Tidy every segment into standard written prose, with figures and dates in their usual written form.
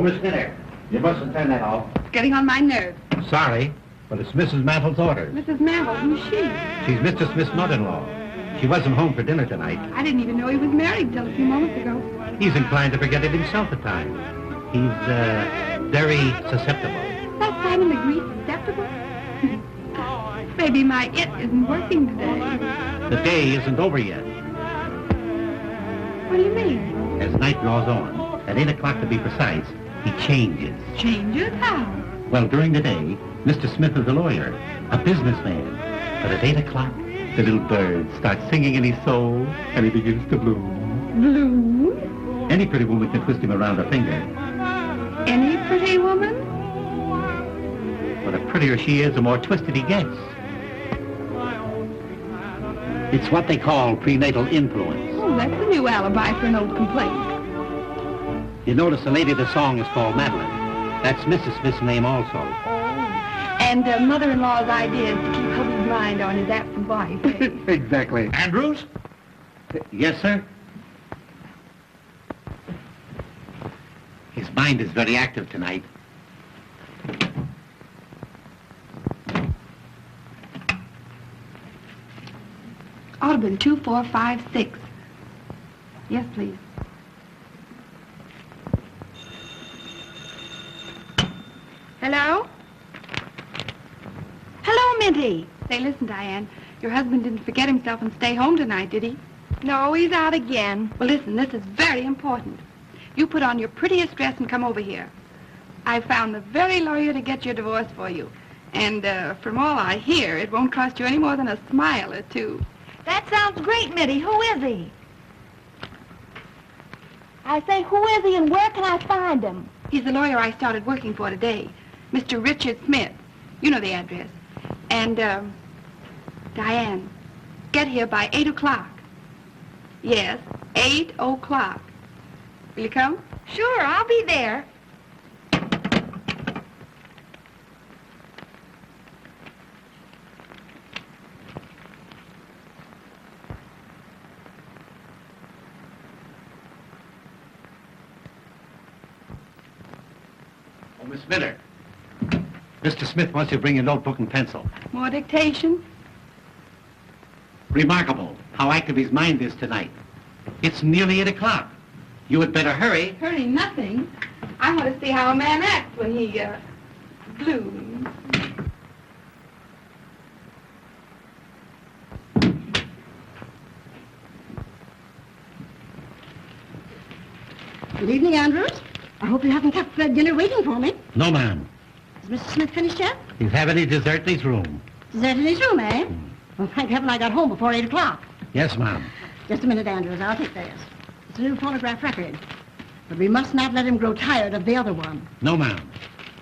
Miss Miller, you mustn't turn that off. It's getting on my nerves. Sorry, but it's Mrs. Mantle's orders. Mrs. Mantle, who's she? She's Mr. Smith's mother-in-law. She wasn't home for dinner tonight. I didn't even know he was married till a few moments ago. He's inclined to forget it himself at times. He's, very susceptible. That Simon Legree susceptible? Maybe my it isn't working today. The day isn't over yet. What do you mean? As night draws on, at 8 o'clock to be precise, he changes. Changes? How? Well, during the day, Mr. Smith is a lawyer, a businessman. But at 8 o'clock, the little bird starts singing in his soul, and he begins to bloom. Bloom? Any pretty woman can twist him around her finger. Any pretty woman? But the prettier she is, the more twisted he gets. It's what they call prenatal influence. Oh, that's a new alibi for an old complaint. You notice the lady of the song is called Madeline. That's Mrs. Smith's name also. And mother-in-law's idea is to keep hubby's mind on his absent wife. Exactly. Andrews? Yes, sir? His mind is very active tonight. Ought to have been 2, 4, 5, 6. Yes, please. Hello? Hello, Minty. Say, listen, Diane. Your husband didn't forget himself and stay home tonight, did he? No, he's out again. Well, listen, this is very important. You put on your prettiest dress and come over here. I found the very lawyer to get your divorce for you. And from all I hear, it won't cost you any more than a smile or two. That sounds great, Mitty. Who is he? I say, who is he and where can I find him? He's the lawyer I started working for today, Mr. Richard Smith. You know the address. And, Diane, get here by 8 o'clock. Yes, 8 o'clock. Will you come? Sure, I'll be there. Oh, Miss Miller. Mr. Smith wants you to bring your notebook and pencil. More dictation? Remarkable how active his mind is tonight. It's nearly 8 o'clock. You had better hurry. Hurry nothing. I want to see how a man acts when he, blooms. Good evening, Andrews. I hope you haven't kept dinner waiting for me. No, ma'am. Is Mr. Smith finished yet? He's having his dessert in his room. Dessert in his room, eh? Well, thank heaven I got home before 8 o'clock. Yes, ma'am. Just a minute, Andrews. I'll take this. It's a new phonograph record. But we must not let him grow tired of the other one. No, ma'am.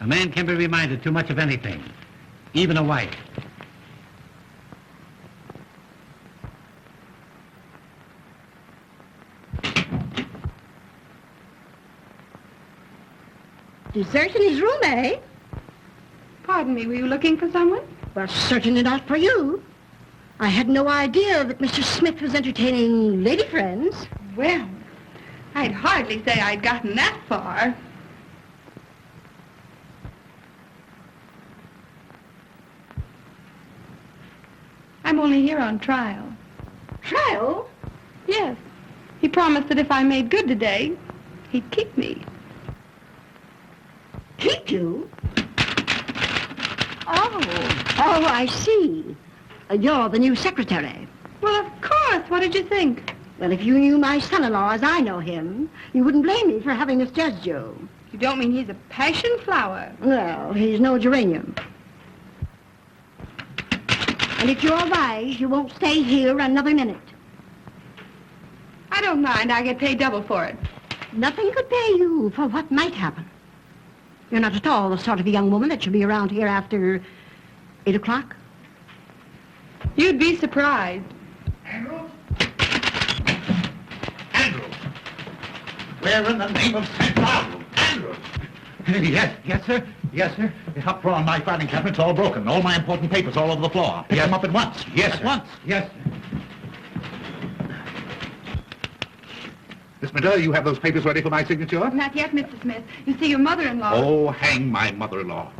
A man can be reminded too much of anything, even a wife. Dessert in his room, eh? Pardon me, were you looking for someone? Well, certainly not for you. I had no idea that Mr. Smith was entertaining lady friends. Well, I'd hardly say I'd gotten that far. I'm only here on trial. Trial? Yes. He promised that if I made good today, he'd keep me. Keep you? Oh, I see. You're the new secretary. Well, of course. What did you think? Well, if you knew my son-in-law as I know him, you wouldn't blame me for having misjudged you. You don't mean he's a passion flower? Well, he's no geranium. And if you're wise, you won't stay here another minute. I don't mind. I get paid double for it. Nothing could pay you for what might happen. You're not at all the sort of a young woman that should be around here after 8 o'clock. You'd be surprised. Andrews? Andrews! Where in the name of St. Paul? Andrews! Yes, sir. Yes, sir. The up drawer on my filing cabinet's all broken. All my important papers all over the floor. Pick them up at once. Yes, sir. At once. Yes, sir. This Miss Minter, you have those papers ready for my signature? Not yet, Mr. Smith. You see, your mother-in-law... Oh, hang my mother-in-law.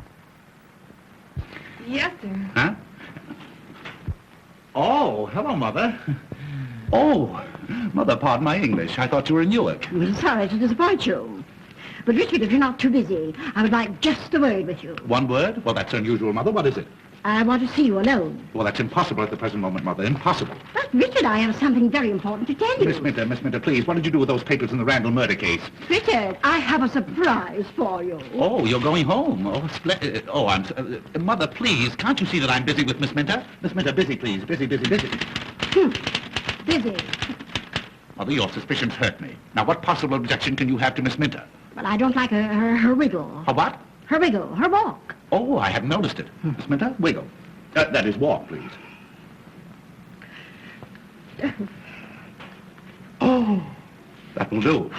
Yes, sir. Huh? Oh, hello, Mother. Oh, Mother, pardon my English. I thought you were in Newark. I'm sorry to disappoint you. But, Richard, if you're not too busy, I would like just a word with you. One word? Well, that's unusual, Mother. What is it? I want to see you alone. Well, that's impossible at the present moment, Mother. Impossible. But, Richard, I have something very important to tell you. Miss Minter, please, what did you do with those papers in the Randall murder case? Richard, I have a surprise for you. Oh, you're going home. Oh, splendid. Oh, Mother, please, can't you see that I'm busy with Miss Minter? Miss Minter, busy, please. Busy. Busy. Mother, your suspicions hurt me. Now, what possible objection can you have to Miss Minter? Well, I don't like her wiggle. Her what? Her wiggle, her walk. Oh, I hadn't noticed it. Miss Minter, wiggle. That is, walk, please. Oh, that will do.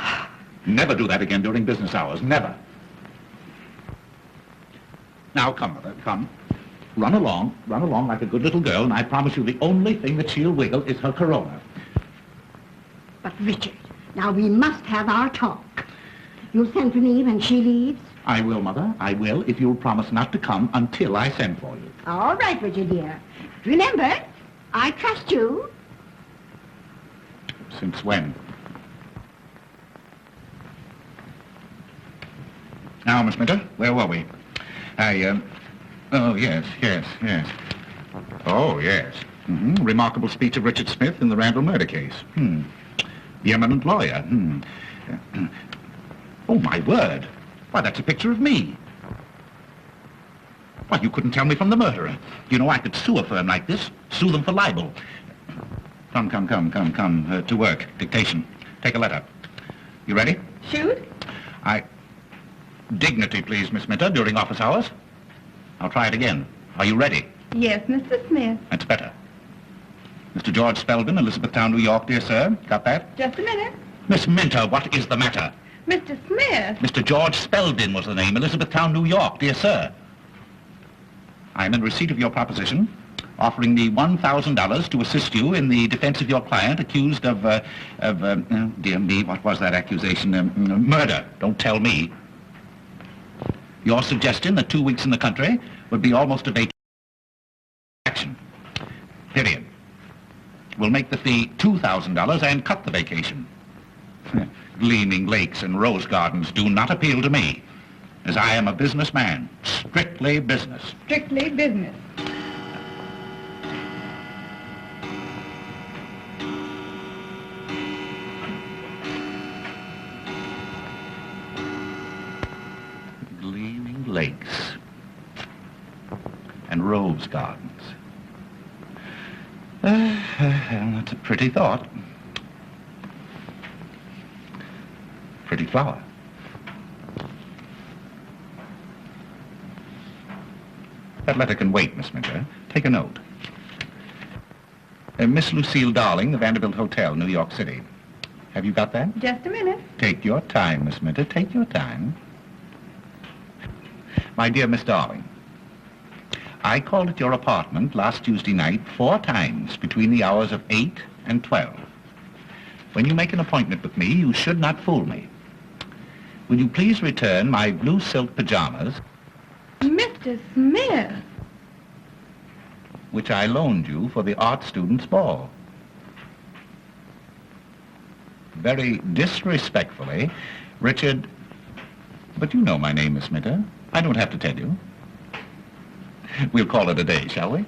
Never do that again during business hours. Never. Now, come, Mother, come. Run along like a good little girl, and I promise you the only thing that she'll wiggle is her corona. But, Richard, now we must have our talk. You'll send for me when she leaves? I will, Mother. I will, if you'll promise not to come until I send for you. All right, Richard, dear. Remember, I trust you. Since when? Now, Miss Minter, where were we? Oh, yes. Oh, yes. Remarkable speech of Richard Smith in the Randall murder case. The eminent lawyer. Oh, my word. Why, that's a picture of me. Why, you couldn't tell me from the murderer. You know, I could sue a firm like this, sue them for libel. Come, to work. Dictation. Take a letter. You ready? Shoot? Dignity, please, Miss Minter, during office hours. I'll try it again. Are you ready? Yes, Mr. Smith. That's better. Mr. George Spelvin, Elizabethtown, New York, dear sir. Got that? Just a minute. Miss Minter, what is the matter? Mr. Smith. Mr. George Spelvin was the name, Elizabethtown, New York, dear sir. I am in receipt of your proposition, offering me $1,000 to assist you in the defense of your client accused of dear me, what was that accusation? Murder. Don't tell me. Your suggestion that 2 weeks in the country would be almost a vacation. Period. We'll make the fee $2,000 and cut the vacation. Gleaming lakes and rose gardens do not appeal to me, as I am a businessman. Strictly business. Strictly business. Gleaming lakes and rose gardens. That's a pretty thought. Pretty flower. That letter can wait, Miss Minter. Take a note. Miss Lucille Darling, the Vanderbilt Hotel, New York City. Have you got that? Just a minute. Take your time, Miss Minter. Take your time. My dear Miss Darling, I called at your apartment last Tuesday night 4 times between the hours of 8 and 12. When you make an appointment with me, you should not fool me. Will you please return my blue silk pajamas, Mr. Smith. which I loaned you for the art students' ball? Very disrespectfully, Richard... But you know my name, Miss Minter. I don't have to tell you. We'll call it a day, shall we?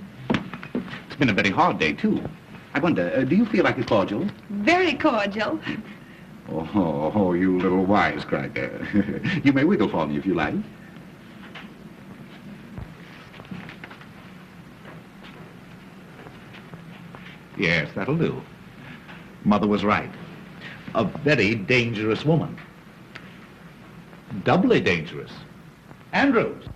It's been a very hard day, too. I wonder, do you feel like a cordial? Very cordial. Oh, you little wisecracker. You may wiggle for me if you like. Yes, that'll do. Mother was right. A very dangerous woman. Doubly dangerous. Andrews.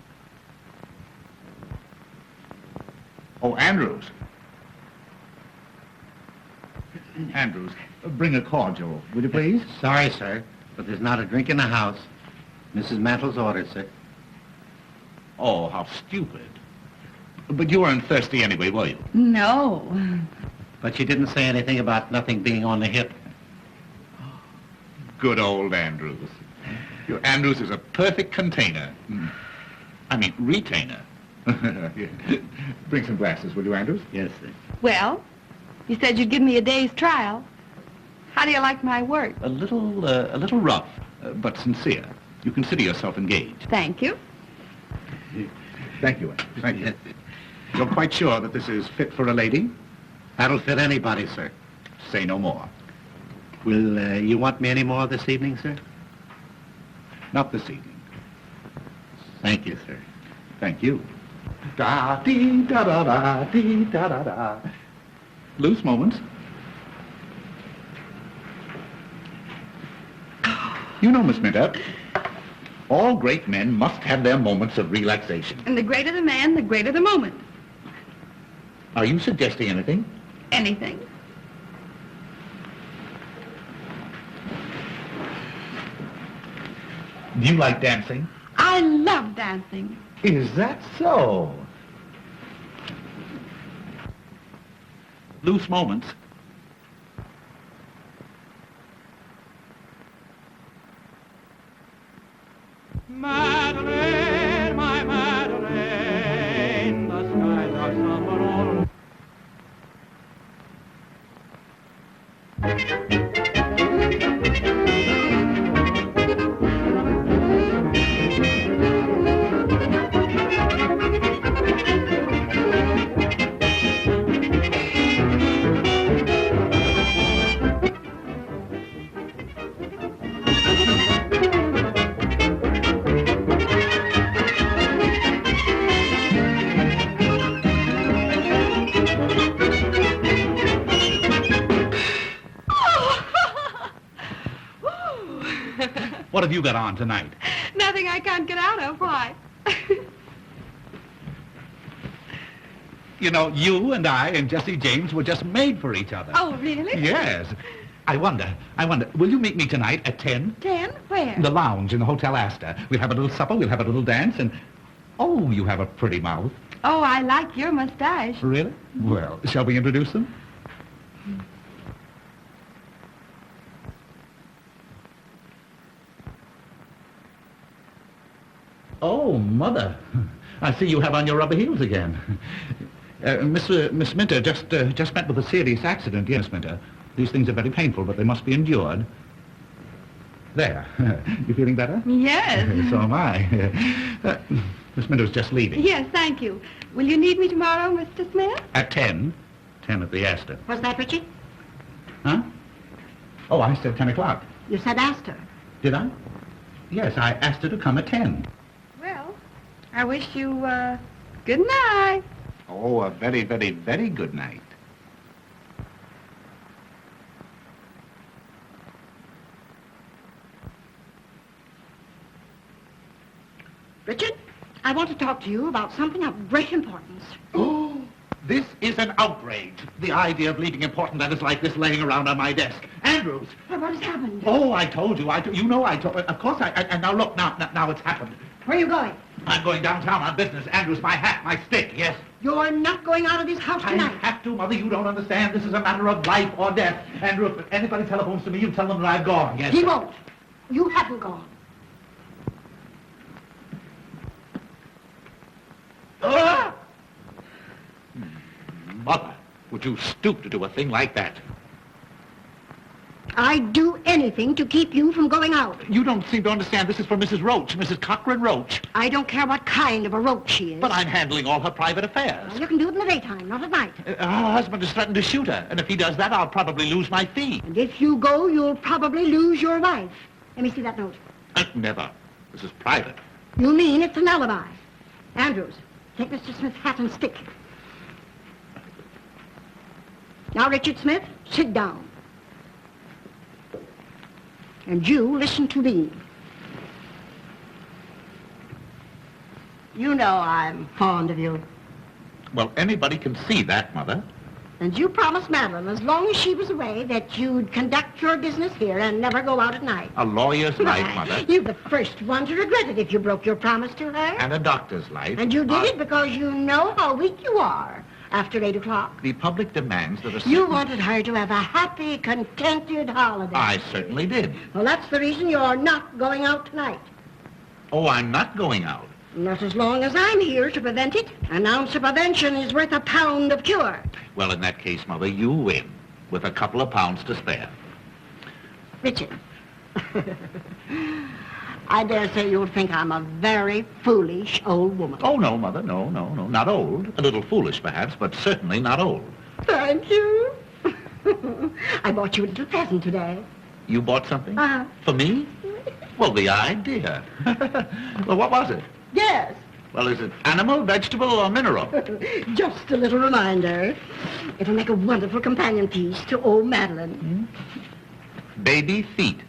Oh, Andrews. Andrews, bring a cordial, will you please? Sorry, sir, but there's not a drink in the house. Mrs. Mantle's ordered, sir. Oh, how stupid. But you weren't thirsty anyway, were you? No. But you didn't say anything about nothing being on the hip. Good old Andrews. Your Andrews is a perfect container. I mean, retainer. Bring some glasses, will you, Andrews? Yes, sir. Well, you said you'd give me a day's trial. How do you like my work? A little rough, but sincere. You consider yourself engaged. Thank you. Thank you, Andrews. Thank you. You're quite sure that this is fit for a lady? That'll fit anybody, sir. Say no more. Will you want me any more this evening, sir? Not this evening. Thank you, sir. Thank you. Da-dee-da-da-da-dee-da-da-da. Loose moments. You know, Miss Minter, all great men must have their moments of relaxation. And the greater the man, the greater the moment. Are you suggesting anything? Anything. Do you like dancing? I love dancing. Is that so? Loose moments. Madeline, my Madeline, the skies are somber all. What have you got on tonight? Nothing I can't get out of. Why? You know, you and I and Jesse James were just made for each other. Oh, really? Yes. I wonder, will you meet me tonight at 10? 10? Where? The lounge in the Hotel Astor. We'll have a little supper, we'll have a little dance, and... Oh, you have a pretty mouth. Oh, I like your mustache. Really? Well, shall we introduce them? Oh, Mother. I see you have on your rubber heels again. Miss Minter just met with a serious accident. Yes, Miss Minter. These things are very painful, but they must be endured. There. You feeling better? Yes. So am I. Miss Minter's just leaving. Yes, thank you. Will you need me tomorrow, Mr. Smith? At 10. 10 at the Astor. What's that, Richie? Huh? Oh, I said 10 o'clock. You said Astor. Did I? Yes, I asked her to come at 10. Well, I wish you, good night. Oh, a very, very, very good night. Richard, I want to talk to you about something of great importance. Oh, this is an outrage. The idea of leaving important letters like this laying around on my desk. Andrews! Well, what has happened? Oh, I told you. You know I told... Of course and now look, now it's happened. Where are you going? I'm going downtown on business. Andrews, my hat, my stick, yes. You're not going out of this house tonight. I have to, Mother. You don't understand. This is a matter of life or death. Andrew, if anybody telephones to me, you tell them that I've gone, yes? He won't. You haven't gone. Ah! Mother, would you stoop to do a thing like that? I'd do anything to keep you from going out. You don't seem to understand. This is for Mrs. Roach, Mrs. Cochran Roach. I don't care what kind of a roach she is. But I'm handling all her private affairs. Well, you can do it in the daytime, not at night. Her husband has threatened to shoot her, and if he does that, I'll probably lose my fee. And if you go, you'll probably lose your wife. Let me see that note. Never. This is private. You mean it's an alibi? Andrews, take Mr. Smith's hat and stick. Now, Richard Smith, sit down. And you listen to me. You know I'm fond of you. Well, anybody can see that, Mother. And you promised Madeline, as long as she was away, that you'd conduct your business here and never go out at night. A lawyer's life, Mother. You're the first one to regret it if you broke your promise to her. And a doctor's life. And you did it because you know how weak you are. after 8 o'clock. The public demands that a You certain- wanted her to have a happy, contented holiday. I certainly did. Well, that's the reason you're not going out tonight. Oh, I'm not going out. Not as long as I'm here to prevent it. An ounce of prevention is worth a pound of cure. Well, in that case, Mother, you win, with a couple of pounds to spare. Richard, I dare say you'll think I'm a very foolish old woman. Oh, no, Mother, no, not old. A little foolish, perhaps, but certainly not old. Thank you. I bought you a little present today. You bought something? Uh-huh. For me? Well, the idea. Well, what was it? Yes, Well, is it animal, vegetable, or mineral? just a little reminder. It'll make a wonderful companion piece to old Madeline. Baby feet.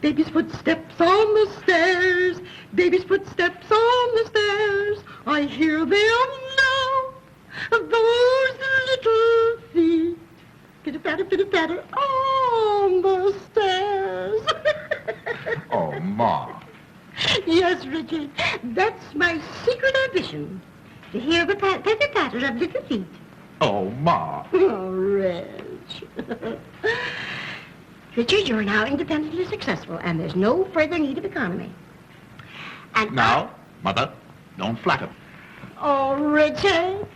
Baby's footsteps on the stairs. Baby's footsteps on the stairs. I hear them now. Those little feet. Pitter-patter on the stairs. Oh, Ma. Yes, Richard. That's my secret ambition. To hear the patter-patter of little feet. Oh, Ma. Oh, Reg. Richard, you're now independently successful, and there's no further need of economy. And Now, Mother, don't flatter. Oh, Richard,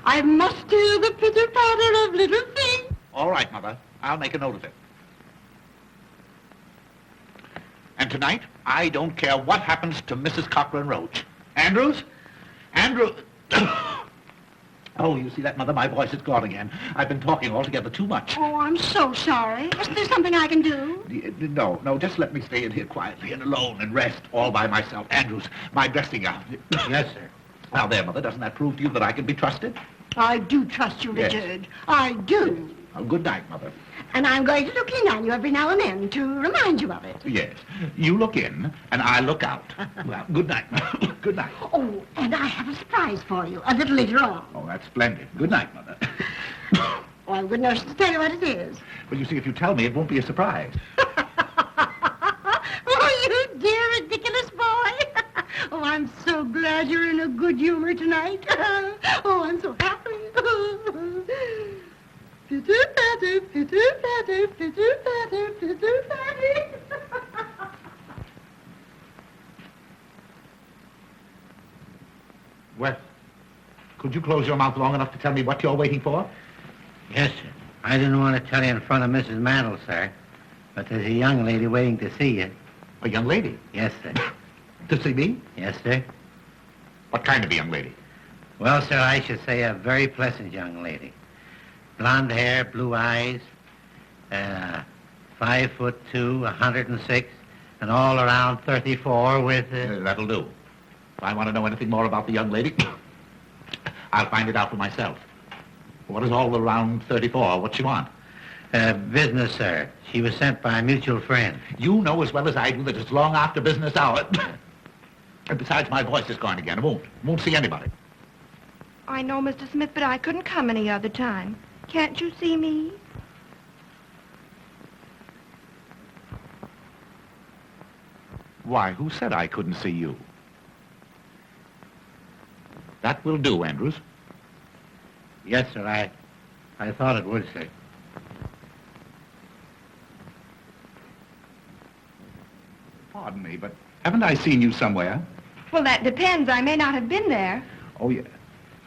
I must hear the pitter-patter of little feet. All right, Mother. I'll make a note of it. And tonight, I don't care what happens to Mrs. Cochran Roach. Andrews? Andrew... Oh, you see that, Mother? My voice is gone again. I've been talking altogether too much. Oh, I'm so sorry. Isn't there something I can do? No, just let me stay in here quietly and alone and rest all by myself. Andrews, my dressing gown. Yes, sir. Now there, Mother, doesn't that prove to you that I can be trusted? I do trust you, Yes. Richard. I do. Oh, good night, Mother. And I'm going to look in on you every now and then to remind you of it. Yes, you look in and I look out. Well, good night, Mother. Good night. Oh, and I have a surprise for you a little later on. Oh, that's splendid. Good night, Mother. Oh, I'm good enough to tell you what it is. Well, you see, if you tell me, it won't be a surprise. Oh, you dear, ridiculous boy. Oh, I'm so glad you're in a good humor tonight. Oh, I'm so happy. Pitter-patter, pitter-patter, pitter-patter, pitter-patter. Well, could you close your mouth long enough to tell me what you're waiting for? Yes, sir. I didn't want to tell you in front of Mrs. Mandel, sir, but there's a young lady waiting to see you. A young lady. Yes, sir. To see me? Yes, sir. What kind of a young lady? Well, sir, I should say a very pleasant young lady. Blonde hair, blue eyes, 5'2", 106, and all around 34 with... That'll do. If I want to know anything more about the young lady, I'll find it out for myself. What is all around 34? What's she want? Business, sir. She was sent by a mutual friend. You know as well as I do that it's long after business hour. And besides, my voice is gone again. I won't see anybody. I know, Mr. Smith, but I couldn't come any other time. Can't you see me? Why, who said I couldn't see you? That will do, Andrews. Yes, sir. I thought it would, sir. Pardon me, but haven't I seen you somewhere? Well, that depends. I may not have been there. Oh, yeah.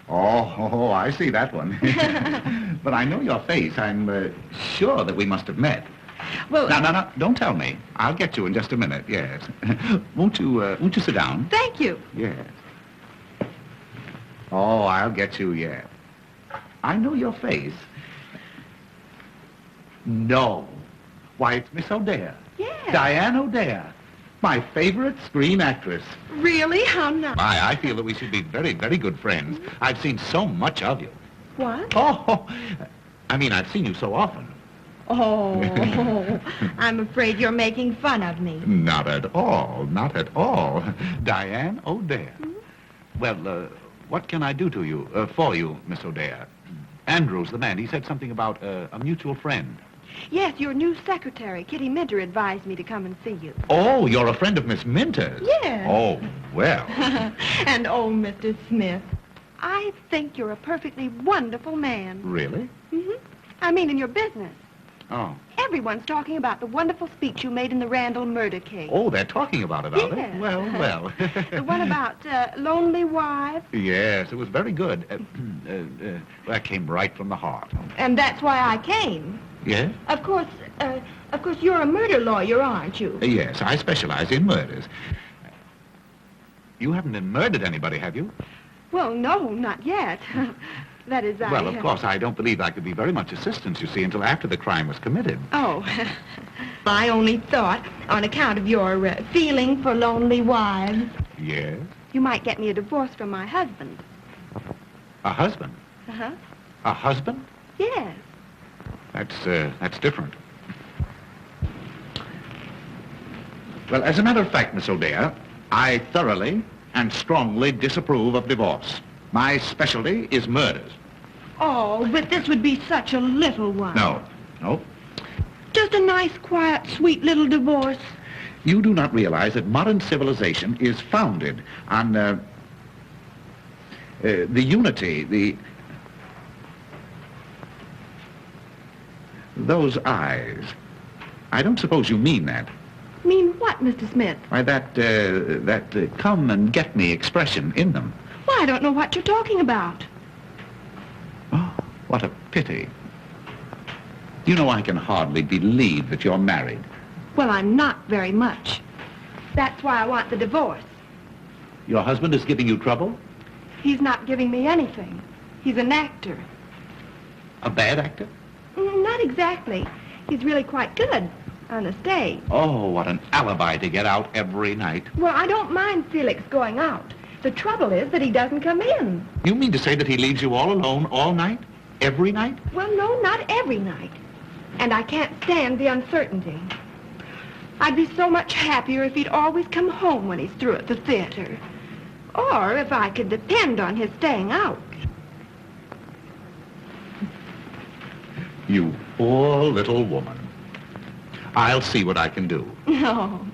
Oh, I see that one. But I know your face. I'm sure that we must have met. Well, No, don't tell me. I'll get you in just a minute, yes. Won't you sit down? thank you. Yes. Oh, I'll get you, yeah. I know your face. No. Why, it's Miss O'Dare. Yes. Diane O'Dare. My favorite screen actress. Really? How nice. I feel that we should be very, very good friends. I've seen so much of you. What? Oh, I mean, I've seen you so often. Oh, I'm afraid you're making fun of me. Not at all, not at all. Diane O'Dare. Well, what can I do to you, for you, Miss O'Dare? Andrews, the man, he said something about a mutual friend. Yes, your new secretary, Kitty Minter, advised me to come and see you. Oh, you're a friend of Miss Minter's? Yes. Oh, well. And oh, Mr. Smith. I think you're a perfectly wonderful man. Really? I mean, in your business. Oh. Everyone's talking about the wonderful speech you made in the Randall murder case. Oh, they're talking about it, are they? Yes. Well, well. The one about lonely wives. Yes, it was very good. That came right from the heart. And that's why I came. Yes? Of course, you're a murder lawyer, aren't you? Yes, I specialize in murders. You haven't murdered anybody, have you? Well, no, not yet. That is, Well, of course, I don't believe I could be very much assistance, you see, until after the crime was committed. Oh, I only thought, on account of your feeling for lonely wives, Yes? you might get me a divorce from my husband. A husband? Uh-huh. A husband? Yes. That's different. Well, as a matter of fact, Miss O'Dea, I thoroughly and strongly disapprove of divorce. My specialty is murders. Oh, but this would be such a little one. No. Just a nice, quiet, sweet little divorce. You do not realize that modern civilization is founded on the unity, those eyes. I don't suppose you mean that. Mean what, Mr. Smith? Why, that come and get me expression in them. Well, I don't know what you're talking about. Oh, what a pity. You know, I can hardly believe that you're married. Well, I'm not very much. That's why I want the divorce. Your husband is giving you trouble? He's not giving me anything. He's an actor. A bad actor? Not exactly. He's really quite good on the stage. Oh, what an alibi to get out every night. Well, I don't mind Felix going out. The trouble is that he doesn't come in. You mean to say that he leaves you all alone all night? Every night? Well, no, not every night. And I can't stand the uncertainty. I'd be so much happier if he'd always come home when he's through at the theater. Or if I could depend on his staying out. You poor little woman. I'll see what I can do. No.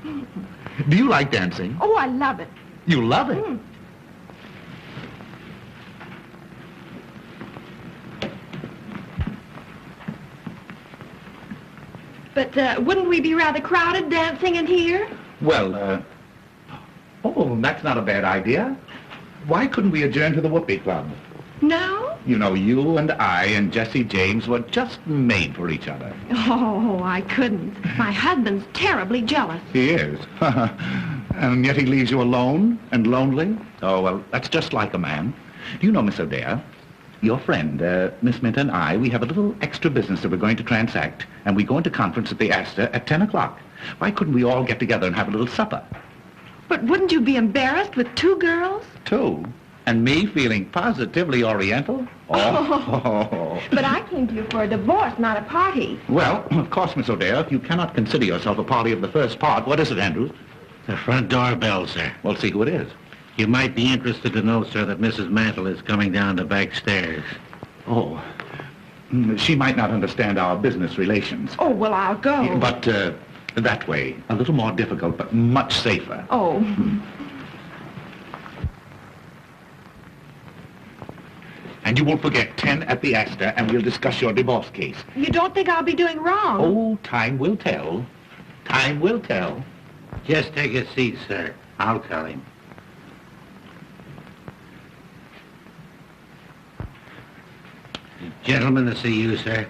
Do you like dancing? Oh, I love it. You love it? But wouldn't we be rather crowded dancing in here? Well, oh, that's not a bad idea. Why couldn't we adjourn to the Whoopee Club? No? You know, you and I and Jesse James were just made for each other. Oh, I couldn't. My husband's terribly jealous. He is. And yet he leaves you alone and lonely? Oh, well, that's just like a man. Do you know, Miss O'Dea, your friend, Miss Mint and I, we have a little extra business that we're going to transact, and we go into conference at the Astor at 10 o'clock. Why couldn't we all get together and have a little supper? But wouldn't you be embarrassed with two girls? Two? And me feeling positively oriental? Oh. But I came to you for a divorce, not a party. Well, of course, Miss O'Dea, if you cannot consider yourself a party of the first part, what is it, Andrews? The front door bell, sir. Well, see who it is. You might be interested to know, sir, that Mrs. Mantle is coming down the back stairs. Oh. She might not understand our business relations. Oh, well, I'll go. But that way, a little more difficult, but much safer. Oh. And you won't forget 10 at the Astor, and we'll discuss your divorce case. You don't think I'll be doing wrong? Oh, time will tell. Time will tell. Just take a seat, sir. I'll tell him. Gentlemen to see you, sir.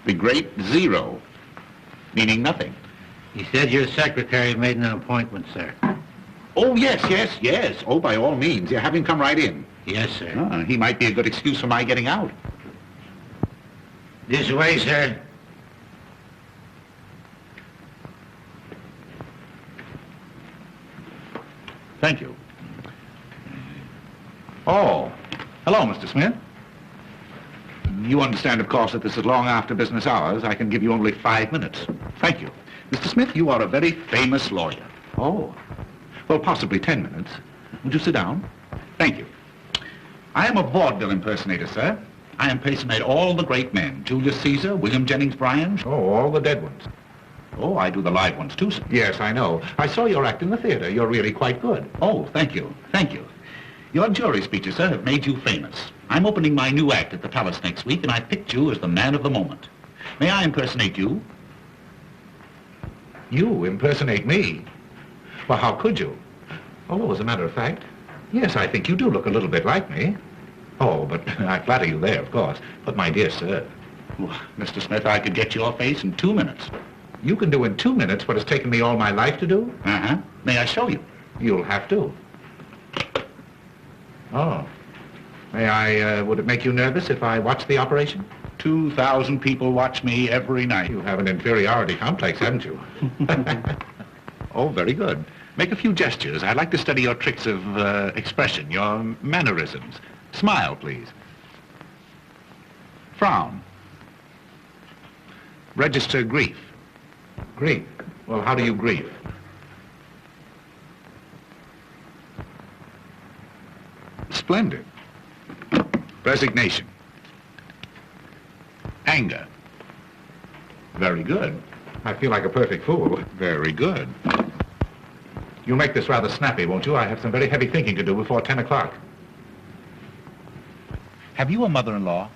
The great zero, meaning nothing. He said your secretary made an appointment, sir. Oh, yes. Oh, by all means. Yeah, have him come right in. Yes, sir. He might be a good excuse for my getting out. This way, sir. Thank you. Oh, hello, Mr. Smith. You understand, of course, that this is long after business hours. I can give you only 5 minutes. Thank you. Mr. Smith, you are a very famous lawyer. Oh. Well, possibly 10 minutes. Would you sit down? Thank you. I am a vaudeville impersonator, sir. I impersonate all the great men. Julius Caesar, William Jennings Bryan. Oh, all the dead ones. Oh, I do the live ones too, sir. Yes, I know. I saw your act in the theater. You're really quite good. Oh, thank you. Thank you. Your jury speeches, sir, have made you famous. I'm opening my new act at the Palace next week, and I picked you as the man of the moment. May I impersonate you? You impersonate me? Well, how could you? Oh, as a matter of fact, yes, I think you do look a little bit like me. Oh, but I flatter you there, of course. But my dear sir... Well, Mr. Smith, I could get your face in 2 minutes. You can do in 2 minutes what has taken me all my life to do? Uh-huh. May I show you? You'll have to. Oh. May I, would it make you nervous if I watched the operation? 2,000 people watch me every night. You have an inferiority complex, haven't you? Oh, very good. Make a few gestures. I'd like to study your tricks of expression, your mannerisms. Smile, please. Frown. Register grief. Grief? Well, how do you grieve? Splendid. Resignation. Anger. Very good. I feel like a perfect fool. Very good. You'll make this rather snappy, won't you? I have some very heavy thinking to do before 10 o'clock. Have you a mother-in-law?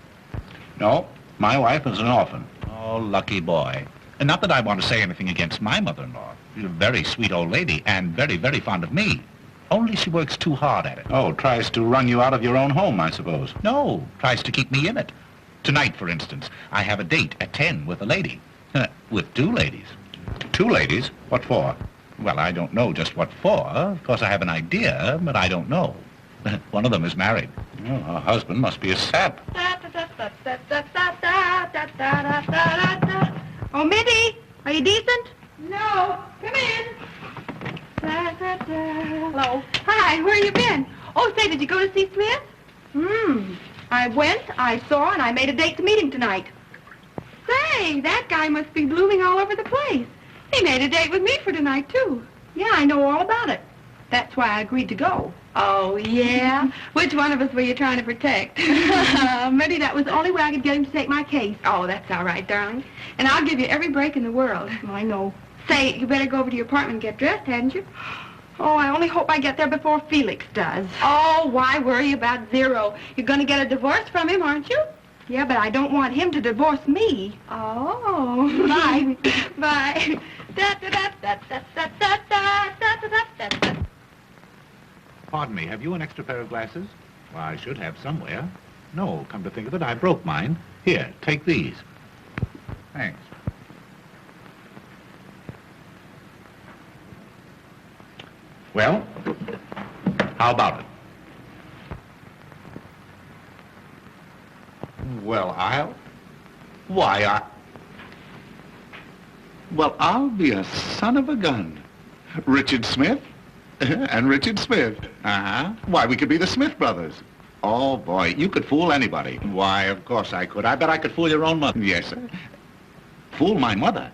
No, my wife is an orphan. Oh, lucky boy. And not that I want to say anything against my mother-in-law. She's a very sweet old lady and very, very fond of me. Only she works too hard at it. Oh, tries to run you out of your own home, I suppose. No, tries to keep me in it. Tonight, for instance, I have a date at 10 with a lady. With 2 ladies. 2 ladies? What for? Well, I don't know just what for. Of course, I have an idea, but I don't know. One of them is married. Oh, her husband must be a sap. Oh, Minnie, are you decent? No. Come in. Hello. Hi, where you been? Oh, say, did you go to see Smith? I went, I saw, and I made a date to meet him tonight. Say, that guy must be blooming all over the place. He made a date with me for tonight, too. Yeah, I know all about it. That's why I agreed to go. Oh, yeah? Which one of us were you trying to protect? Maybe that was the only way I could get him to take my case. Oh, that's all right, darling. And I'll give you every break in the world. I know. Say, you better go over to your apartment and get dressed, hadn't you? Oh, I only hope I get there before Felix does. Oh, why worry about Zero? You're going to get a divorce from him, aren't you? Yeah, but I don't want him to divorce me. Oh. Bye. Bye. Pardon me, have you an extra pair of glasses? Well, I should have somewhere. No, come to think of it, I broke mine. Here, take these. Thanks. Well, how about it? Well, I'll be a son of a gun. Richard Smith and Richard Smith. Uh-huh. Why, we could be the Smith brothers. Oh, boy, you could fool anybody. Why, of course I could. I bet I could fool your own mother. Yes, sir. Fool my mother?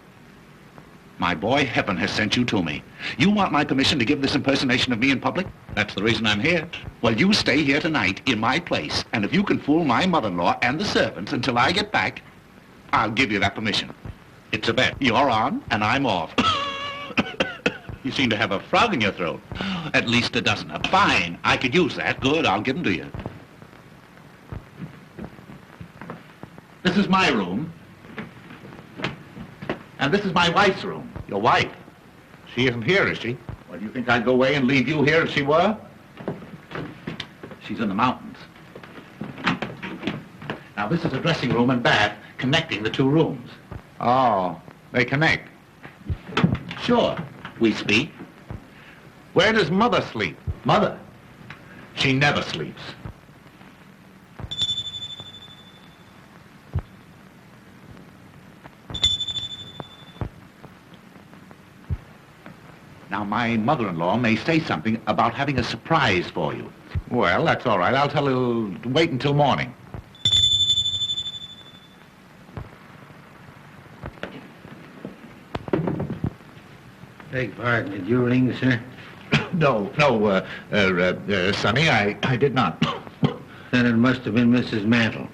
My boy, heaven has sent you to me. You want my permission to give this impersonation of me in public? That's the reason I'm here. Well, you stay here tonight in my place, and if you can fool my mother-in-law and the servants until I get back, I'll give you that permission. It's a bet. You're on, and I'm off. You seem to have a frog in your throat. At least a dozen. Fine. I could use that. Good. I'll give them to you. This is my room. And this is my wife's room. Your wife? She isn't here, is she? Well, do you think I'd go away and leave you here if she were? She's in the mountains. Now, this is a dressing room and bath connecting the 2 rooms. Oh, they connect. Sure. We speak. Where does Mother sleep? Mother? She never sleeps. Now, my mother-in-law may say something about having a surprise for you. Well, that's all right. I'll tell her to wait until morning. Beg pardon, did you ring, sir? No, Sonny, I did not. Then it must have been Mrs. Mantle.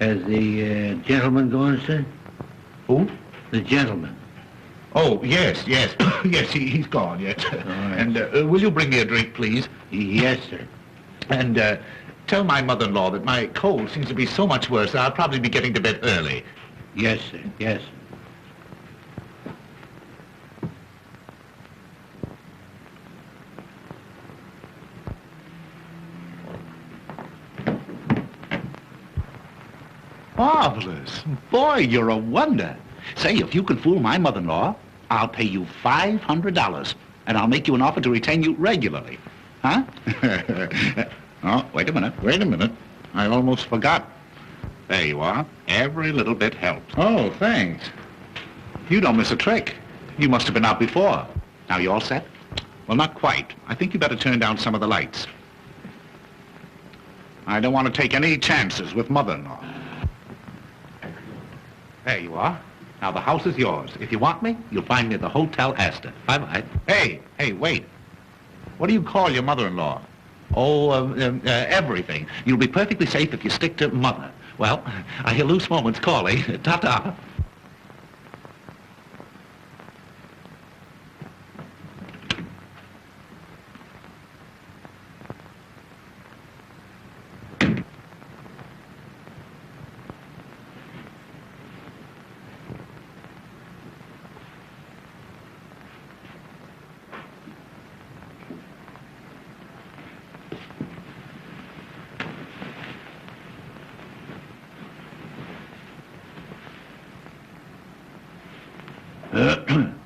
Has the gentleman gone, sir? Who? The gentleman. Oh, yes. yes, he's gone, yes. All right. And will you bring me a drink, please? Yes, sir. And tell my mother-in-law that my cold seems to be so much worse that I'll probably be getting to bed early. Yes, sir. Yes. Marvelous. Boy, you're a wonder. Say, if you can fool my mother-in-law, I'll pay you $500, and I'll make you an offer to retain you regularly. Huh? Oh, wait a minute. I almost forgot. There you are. Every little bit helps. Oh, thanks. You don't miss a trick. You must have been out before. Now, you all set? Well, not quite. I think you better turn down some of the lights. I don't want to take any chances with mother-in-law. There you are. Now, the house is yours. If you want me, you'll find me at the Hotel Astor. Bye-bye. Hey, wait. What do you call your mother-in-law? Oh, everything. You'll be perfectly safe if you stick to mother. Well, I hear loose moments calling. Ta-ta.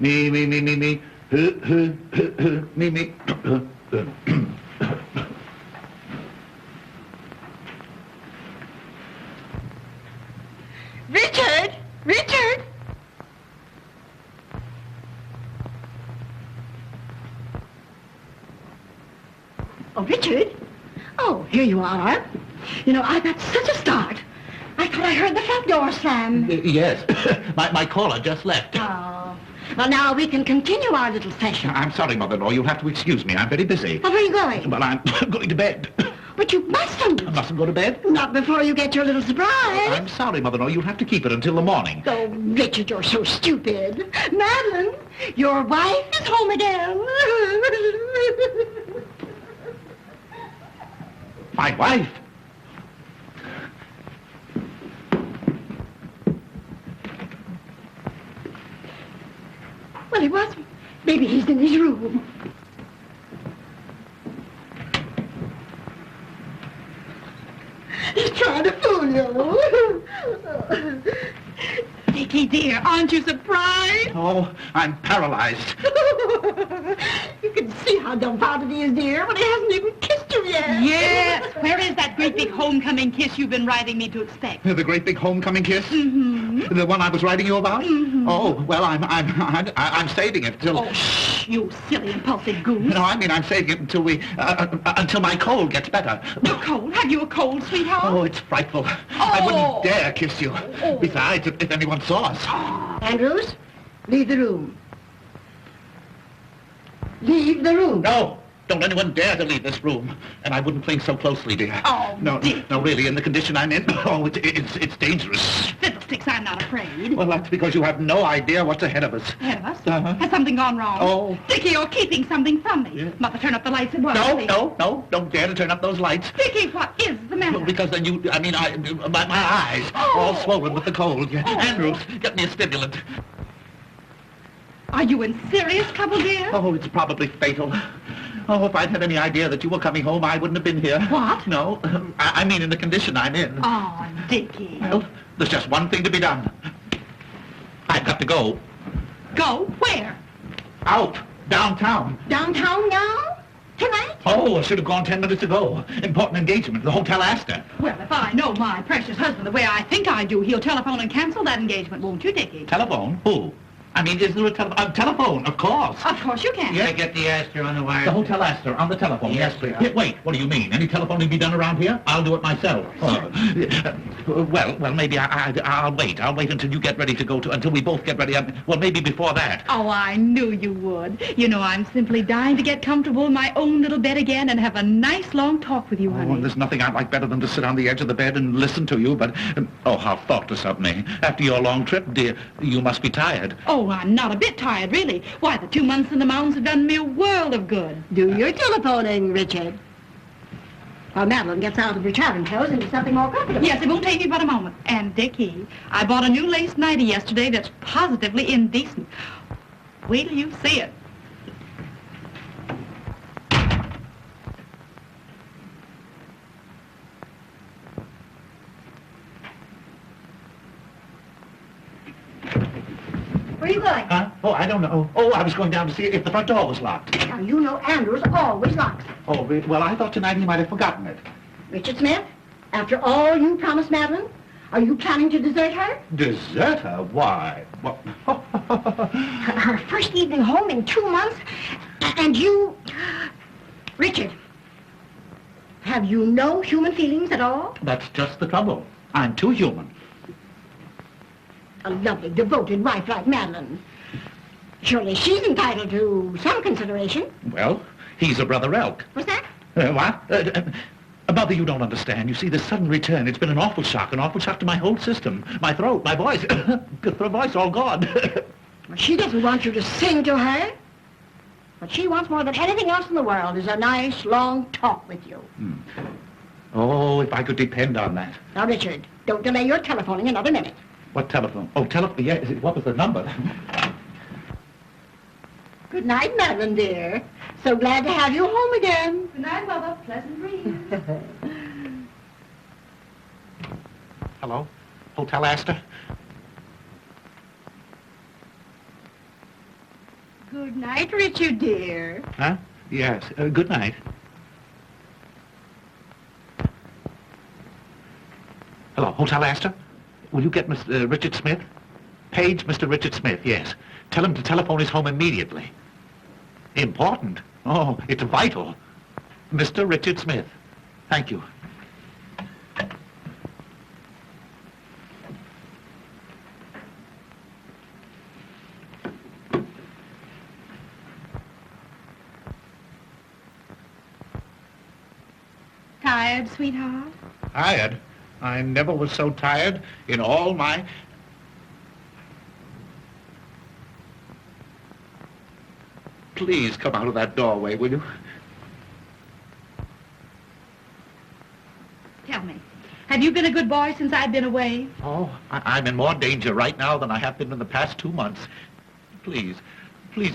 Me. Me. Richard! Oh, Richard? Oh, here you are. You know, I got such a start. I thought I heard the front door slam. Yes. my caller just left. Oh. Well, now we can continue our little session. I'm sorry, mother-in-law. You'll have to excuse me. I'm very busy. Well, where are you going? Well, I'm going to bed. But you mustn't. I mustn't go to bed? Not before you get your little surprise. I'm sorry, mother-in-law. You'll have to keep it until the morning. Oh, Richard, you're so stupid. Madeline, your wife is home again. My wife? Well, he wasn't. Maybe he's in his room. He's trying to fool you. Dickie, dear, aren't you surprised? Oh, I'm paralyzed. You can see how dumbfounded he is, dear, but he hasn't even kissed you yet. Yes. Where is that great big homecoming kiss you've been writing me to expect? The great big homecoming kiss? Mm-hmm. The one I was writing you about? Mm-hmm. Oh, well, I'm saving it till... Oh, shh, you silly, impulsive goose. No, I mean, I'm saving it until until my cold gets better. Your cold? Have you a cold, sweetheart? Oh, it's frightful. I wouldn't dare kiss you. Oh. Besides, if anyone saw us. Andrews, leave the room. Leave the room. No, don't anyone dare to leave this room. And I wouldn't cling so closely, dear. Oh, no, Dick. no, really, in the condition I'm in, oh, it's dangerous. Fiddlesticks, I'm not afraid. Well, that's because you have no idea what's ahead of us. Ahead of us? Uh-huh. Has something gone wrong? Oh. Dickie, you're keeping something from me. Yeah. Mother, turn up the lights at once. No, don't dare to turn up those lights. Dickie, what is the matter? Well, because then my eyes, all swollen with the cold. Yeah. Oh. Andrews, get me a stimulant. Are you in serious trouble, dear? Oh, it's probably fatal. Oh, if I'd had any idea that you were coming home, I wouldn't have been here. What? No, I mean in the condition I'm in. Oh, Dickie. Well, there's just one thing to be done. I've got to go. Go? Where? Out. Downtown. Downtown now? Tonight? Oh, I should have gone 10 minutes ago. Important engagement, the Hotel Astor. Well, if I know my precious husband the way I think I do, he'll telephone and cancel that engagement, won't you, Dickie? Telephone? Who? I mean, is there a telephone? Of course. Of course you can. Yeah, get the Astor on the wire. The Hotel Astor on the telephone. Yes, Yes, please. sir. Wait, what do you mean? Any telephoning be done around here? I'll do it myself. Well, maybe I'll wait. I'll wait until you get ready to go to, until we both get ready. Well, maybe before that. Oh, I knew you would. You know, I'm simply dying to get comfortable in my own little bed again and have a nice long talk with you, Oh, honey. there's nothing I'd like better than to sit on the edge of the bed and listen to you, but, oh, how thoughtless of me. After your long trip, dear, you must be tired. Oh, I'm not a bit tired, really. Why, the 2 months in the mountains have done me a world of good. Do your telephoning, Richard. While Madeline gets out of her traveling clothes into something more comfortable. Yes, it won't take me but a moment. And, Dickie, I bought a new lace nightie yesterday that's positively indecent. Wait till you see it. Where are you going? Huh? Oh, I don't know. Oh, I was going down to see if the front door was locked. Now, you know Andrews always locks. Oh, well, I thought tonight he might have forgotten it. Richard Smith, after all you promised Madeline, are you planning to desert her? Desert her? Why? Well, Her first evening home in 2 months, and you... Richard, have you no human feelings at all? that's just the trouble. I'm too human. A lovely, devoted wife like Madeline. Surely she's entitled to some consideration. Well, he's a brother elk. What's that? What? Mother, you don't understand. You see, this sudden return, it's been an awful shock to my whole system. My throat, my voice, the voice all gone. Well, she doesn't want you to sing to her. What she wants more than anything else in the world is a nice, long talk with you. Oh, if I could depend on that. Now, Richard, don't delay your telephoning another minute. What telephone? Oh, telephone, yeah, what was the number? Good night, Madeline, dear. So glad to have you home again. Good night, Mother. Pleasant dreams. Hello? Hotel Astor? Good night, Richard, dear. Huh? Yes, good night. Hello, Hotel Astor? Will you get Mr. Richard Smith? Page Mr. Richard Smith, yes. Tell him to telephone his home immediately. Important? Oh, it's vital. Mr. Richard Smith. Thank you. Tired, sweetheart? Tired? I never was so tired in all my... Please come out of that doorway, will you? Tell me, have you been a good boy since I've been away? Oh, I'm in more danger right now than I have been in the past 2 months. Please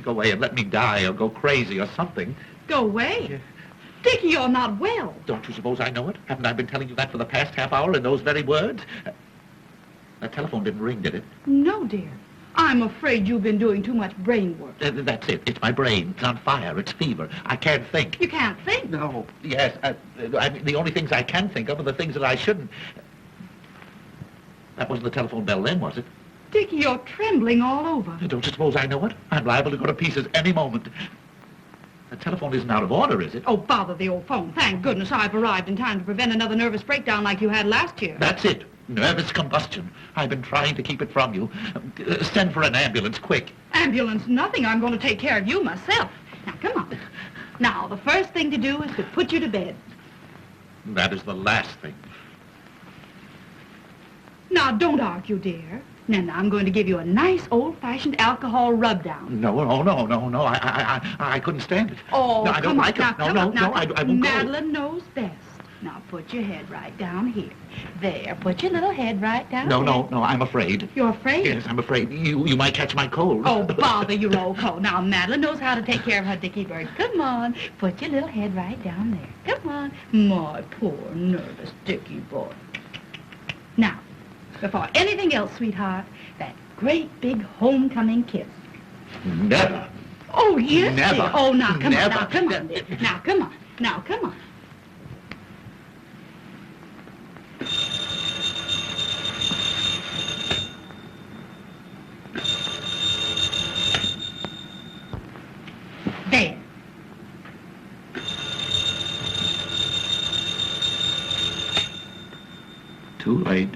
go away and let me die or go crazy or something. Go away? Yeah. Dickie, you're not well. Don't you suppose I know it? Haven't I been telling you that for the past half hour in those very words? That telephone didn't ring, did it? No, dear. I'm afraid you've been doing too much brain work. That's it. It's my brain. It's on fire. It's fever. I can't think. You can't think. No. Yes. The only things I can think of are the things that I shouldn't. That wasn't the telephone bell then, was it? Dickie, you're trembling all over. Don't you suppose I know it? I'm liable to go to pieces any moment. The telephone isn't out of order, is it? Oh, bother the old phone. Thank goodness I've arrived in time to prevent another nervous breakdown like you had last year. That's it. Nervous combustion. I've been trying to keep it from you. Send for an ambulance, quick. Ambulance, nothing. I'm going to take care of you myself. Now, come on. Now, the first thing to do is to put you to bed. That is the last thing. Now, don't argue, dear. Now, I'm going to give you a nice old-fashioned alcohol rub-down. No. I couldn't stand it. Oh, no, I don't come on. like Now, it. come No, on. Now, I won't go. Madeline knows best. Now, put your head right down here. There, put your little head right down there. No, I'm afraid. You're afraid? Yes, I'm afraid. You might catch my cold. Oh, bother your old coat. Now, Madeline knows how to take care of her Dickie bird. Come on, put your little head right down there. Come on. My poor, nervous Dickie boy. Now, before anything else, sweetheart, that great big homecoming kiss. Never. Oh, yes, Never. dear. Oh, now, come Never. on, now, come on, dear. Now, come on. Now, come on. too late.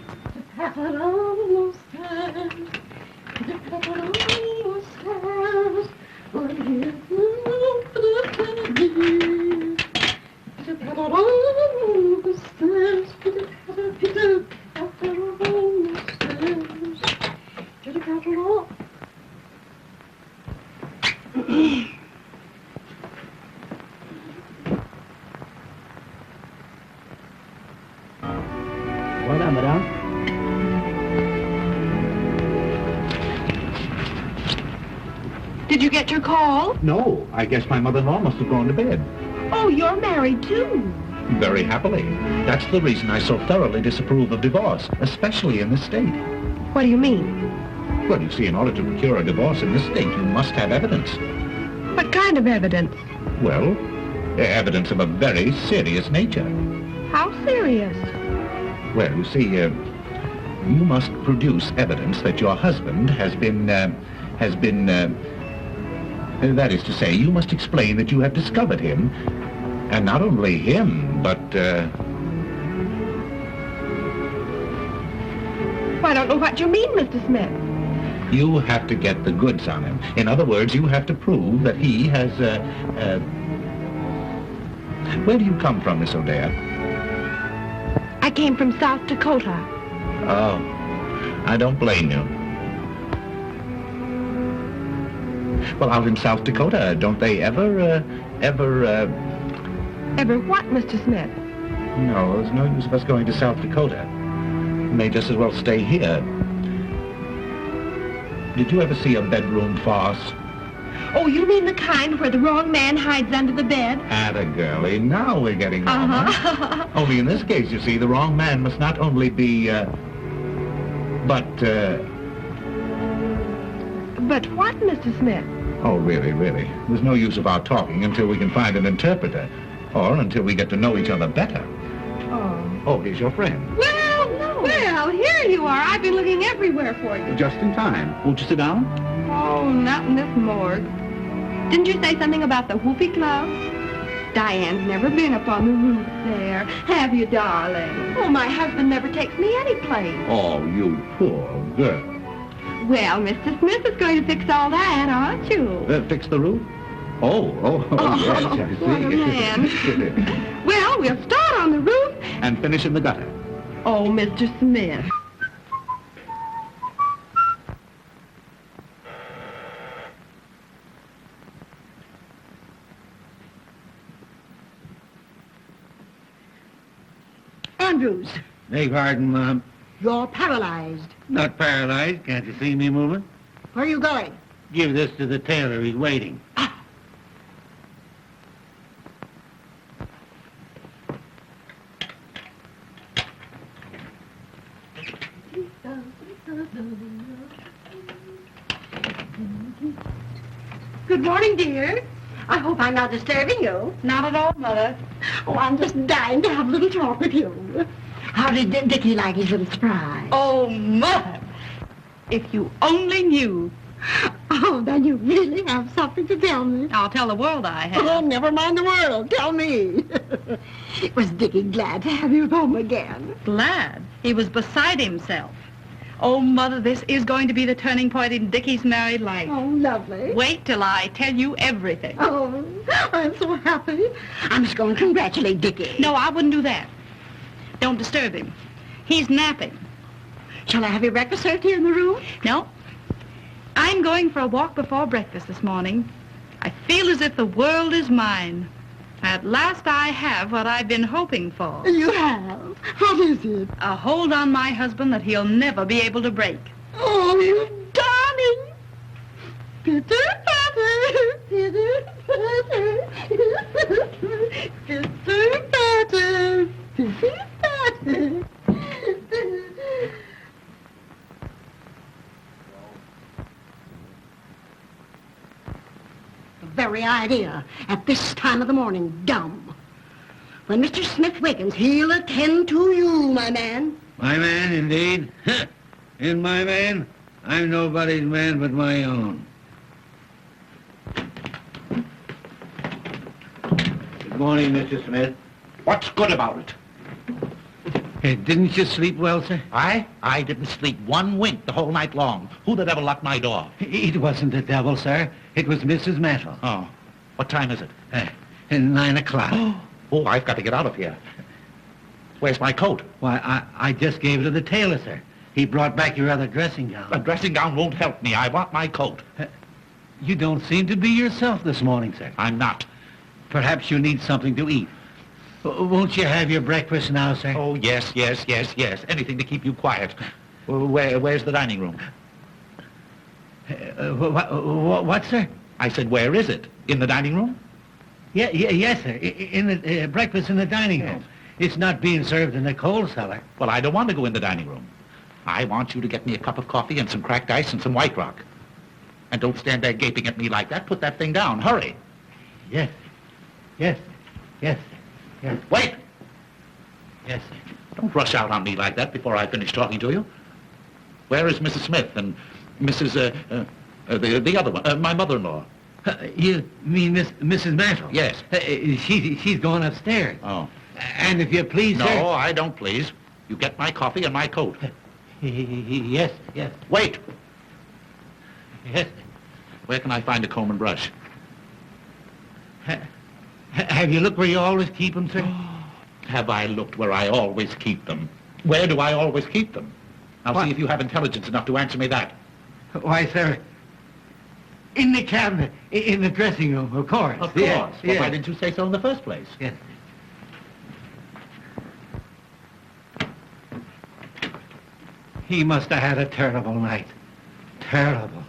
Voilà, madame. Did you get your call? No, I guess my mother-in-law must have gone to bed. Oh, you're married, too. Very happily. That's the reason I so thoroughly disapprove of divorce, especially in this state. What do you mean? Well, you see, in order to procure a divorce in this state, you must have evidence. What kind of evidence? Well, evidence of a very serious nature. How serious? Well, you see, you must produce evidence that your husband has been, that is to say, you must explain that you have discovered him, and not only him, but, I don't know what you mean, Mr. Smith. you have to get the goods on him. In other words, you have to prove that he has, where do you come from, Miss O'Dare? I came from South Dakota. Oh, I don't blame you. Well, out in South Dakota, don't they ever... Ever what, Mr. Smith? No, there's no use of us going to South Dakota. We may just as well stay here. Did you ever see a bedroom farce? Oh, you mean the kind where the wrong man hides under the bed? Atta girlie, now we're getting on. Huh? Only in this case, you see, the wrong man must not only be, but what, Mr. Smith? Oh, really. There's no use of our talking until we can find an interpreter, or until we get to know each other better. Oh, here's your friend. Well, here you are. I've been looking everywhere for you. Just in time. Won't you sit down? Oh, not in this morgue. Didn't you say something about the Whoopee Club? Diane's never been up on the roof there. Have you, darling? Oh, my husband never takes me any place. Oh, you poor girl. Well, Mr. Smith is going to fix all that, aren't you? Fix the roof? Oh, yes, I see. What a man. Well, we'll start on the roof. And finish in the gutter. Oh, Mr. Smith. Andrews, Beg pardon, Mom. you're paralyzed. Not paralyzed. Can't you see me moving? Where are you going? Give this to the tailor. He's waiting. Good morning, dear. I hope I'm not disturbing you. Not at all, Mother. Oh, I'm just dying to have a little talk with you. How did Dickie like his little surprise? Oh, Mother. If you only knew. Oh, then you really have something to tell me. I'll tell the world I have. Oh, never mind the world. Tell me. Was Dickie glad to have you home again? Glad. He was beside himself. Oh, Mother, this is going to be the turning point in Dickie's married life. Oh, lovely. Wait till I tell you everything. Oh, I'm so happy. I must go and congratulate Dickie. No, I wouldn't do that. Don't disturb him. He's napping. Shall I have your breakfast served here in the room? No. I'm going for a walk before breakfast this morning. I feel as if the world is mine. At last I have what I've been hoping for. You have? What is it? A hold on my husband that he'll never be able to break. Oh, you darling. Pitter-patter, pitter-patter, pitter-patter, pitter-patter. The very idea at this time of the morning, dumb. When Mr. Smith wakens, he'll attend to you, my man. My man, indeed. And my man? I'm nobody's man but my own. Good morning, Mr. Smith. What's good about it? Didn't you sleep well, sir? I didn't sleep one wink the whole night long. Who the devil locked my door? It wasn't the devil, sir. It was Mrs. Mantle. Oh, what time is it? 9 o'clock. Oh, I've got to get out of here. Where's my coat? Why, I just gave it to the tailor, sir. He brought back your other dressing gown. A dressing gown won't help me. I want my coat. You don't seem to be yourself this morning, sir. I'm not. Perhaps you need something to eat. Won't you have your breakfast now, sir? Oh, yes. Anything to keep you quiet. Where's the dining room? What, sir? I said, where is it? In the dining room? Yes, sir. In the breakfast in the dining room. It's not being served in the coal cellar. Well, I don't want to go in the dining room. I want you to get me a cup of coffee and some cracked ice and some White Rock. And don't stand there gaping at me like that. Put that thing down. Hurry. Yes. Wait! Yes, sir. Don't rush out on me like that before I finish talking to you. Where is Mrs. Smith and Mrs. The other one, my mother-in-law? You mean Mrs. Mantle? Yes. She's going upstairs. Oh. And if you please, No, sir... I don't please. You get my coffee and my coat. Yes. Wait! Yes. Where can I find a comb and brush? Have you looked where you always keep them, sir? Have I looked where I always keep them? Where do I always keep them? I'll see if you have intelligence enough to answer me that. Why, sir, in the cabinet, in the dressing room, of course. Of course. Yes. Well, why didn't you say so in the first place? Yes. He must have had a terrible night. Terrible.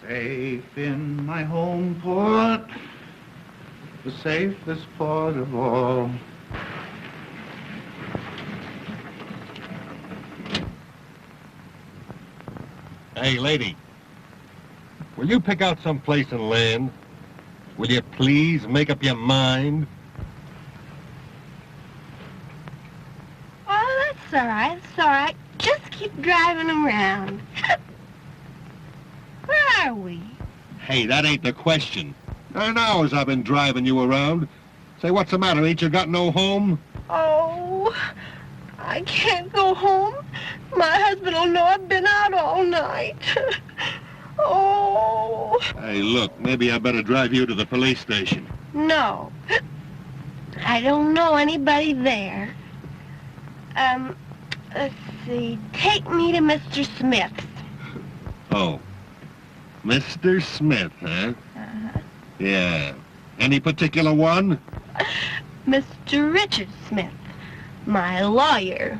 Safe in my home port, the safest port of all. Hey, lady, will you pick out some place and land? Will you please make up your mind? Oh, that's all right. It's all right. Just keep driving around. Where are we? Hey, that ain't the question. 9 hours I've been driving you around. Say, what's the matter? Ain't you got no home? Oh, I can't go home. My husband will know I've been out all night. Oh. Hey, look, maybe I better drive you to the police station. No. I don't know anybody there. Let's see. Take me to Mr. Smith's. Oh. Mr. Smith, huh? Uh-huh. Yeah. Any particular one? Mr. Richard Smith, my lawyer.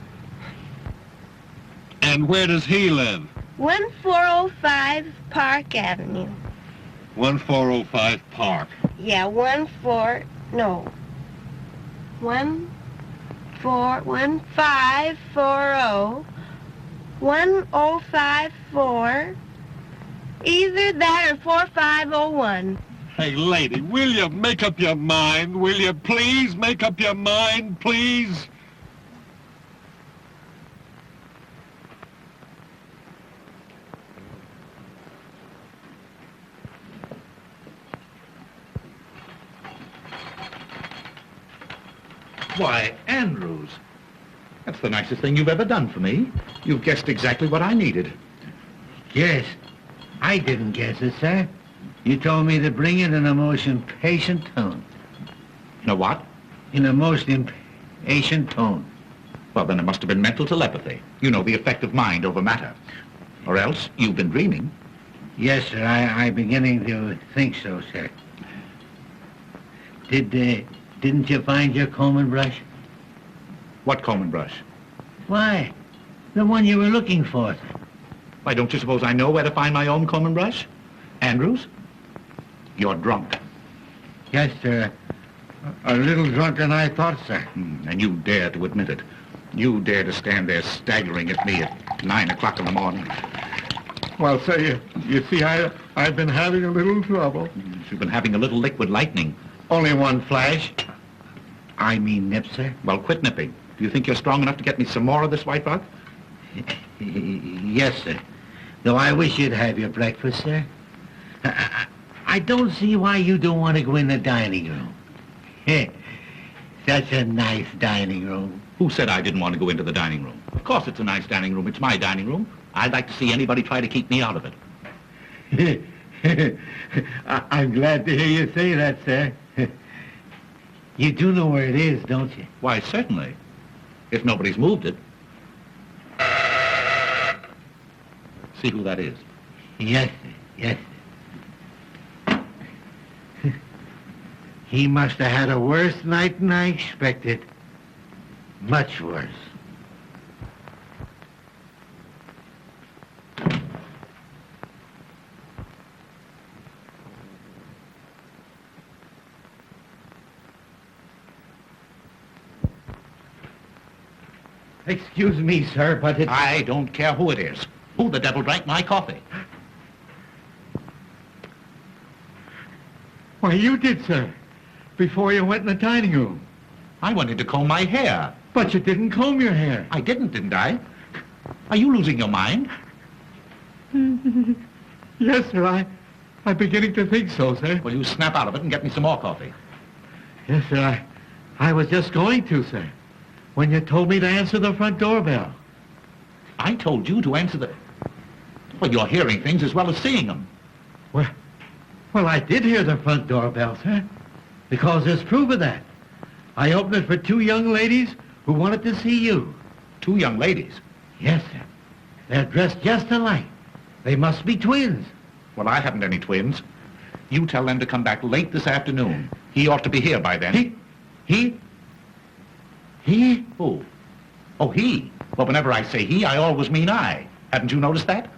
And where does he live? 1405 Park Avenue. 1405 Park. Yeah, 1540. 1054. Either that or 4501. Hey, lady, will you make up your mind? Will you please make up your mind, please? Why, Andrews, that's the nicest thing you've ever done for me. You've guessed exactly what I needed. Yes. I didn't guess it, sir. You told me to bring it in a most impatient tone. No what? In a most impatient tone. Well, then it must have been mental telepathy. You know, the effect of mind over matter. Or else you've been dreaming. Yes, sir, I'm beginning to think so, sir. Didn't you find your comb and brush? What comb and brush? Why, the one you were looking for, sir. Why, don't you suppose I know where to find my own comb and brush? Andrews? You're drunk. Yes, sir. A little drunk than I thought, sir. And you dare to admit it. You dare to stand there staggering at me at 9 o'clock in the morning. Well, sir, you see, I've been having a little trouble. You've been having a little liquid lightning. Only one flash. I mean nip, sir. Well, quit nipping. Do you think you're strong enough to get me some more of this White Rock? Yes, sir. Though I wish you'd have your breakfast, sir. I don't see why you don't want to go in the dining room. Such a nice dining room. Who said I didn't want to go into the dining room? Of course it's a nice dining room. It's my dining room. I'd like to see anybody try to keep me out of it. I'm glad to hear you say that, sir. You do know where it is, don't you? Why, certainly. If nobody's moved it. See who that is. Yes, sir. Yes, sir. He must have had a worse night than I expected. Much worse. Excuse me, sir, but it... I don't care who it is. Who the devil drank my coffee? Why, you did, sir, before you went in the dining room. I wanted to comb my hair. But you didn't comb your hair. I didn't I? Are you losing your mind? Yes, sir, I'm beginning to think so, sir. Well, you snap out of it and get me some more coffee. Yes, sir, I was just going to, sir, when you told me to answer the front doorbell. I told you to answer the... Well, you're hearing things as well as seeing them. Well, I did hear the front doorbell, sir, because there's proof of that. I opened it for two young ladies who wanted to see you. Two young ladies? Yes, sir. They're dressed just alike. They must be twins. Well, I haven't any twins. You tell them to come back late this afternoon. He ought to be here by then. He? Who? Oh, he. Well, whenever I say he, I always mean I. Haven't you noticed that?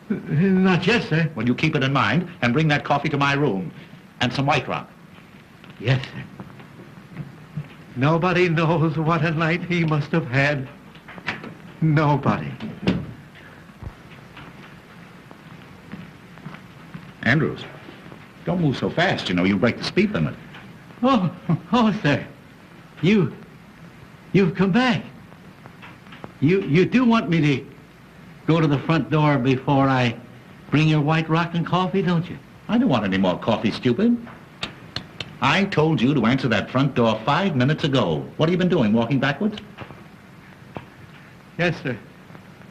Not yet, sir. Well, you keep it in mind and bring that coffee to my room. And some White Rock. Yes, sir. Nobody knows what a night he must have had. Nobody. Andrews, don't move so fast. You know, you break the speed limit. Oh, sir. You've come back. You do want me to go to the front door before I bring your White Rock and coffee, don't you? I don't want any more coffee, stupid. I told you to answer that front door 5 minutes ago. What have you been doing, walking backwards? Yes, sir.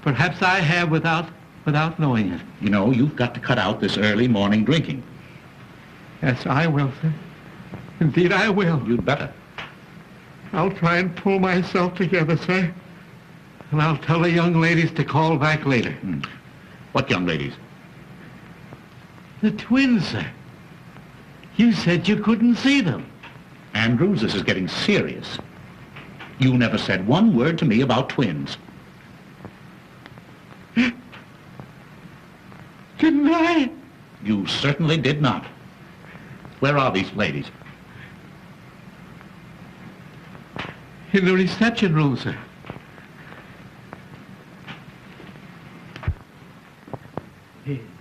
Perhaps I have without knowing it. You know, you've got to cut out this early morning drinking. Yes, I will, sir. Indeed, I will. You'd better. I'll try and pull myself together, sir. And I'll tell the young ladies to call back later. What young ladies? The twins, sir. You said you couldn't see them. Andrews, this is getting serious. You never said one word to me about twins. Didn't I? You certainly did not. Where are these ladies? In the reception room, sir.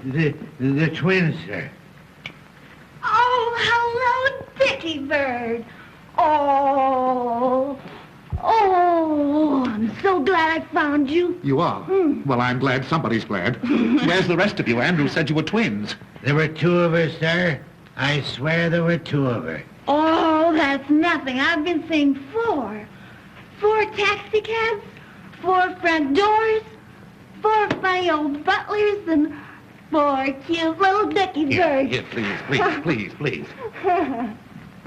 The twins, sir. Oh, hello, Dickie Bird. Oh, I'm so glad I found you. You are? Well, I'm glad somebody's glad. Where's the rest of you? Andrews said you were twins. There were two of her, sir. I swear there were two of her. Oh, that's nothing. I've been saying 4. 4 taxicabs, 4 front doors, 4 funny old butlers and 4 cute little dicky birds. Here, please.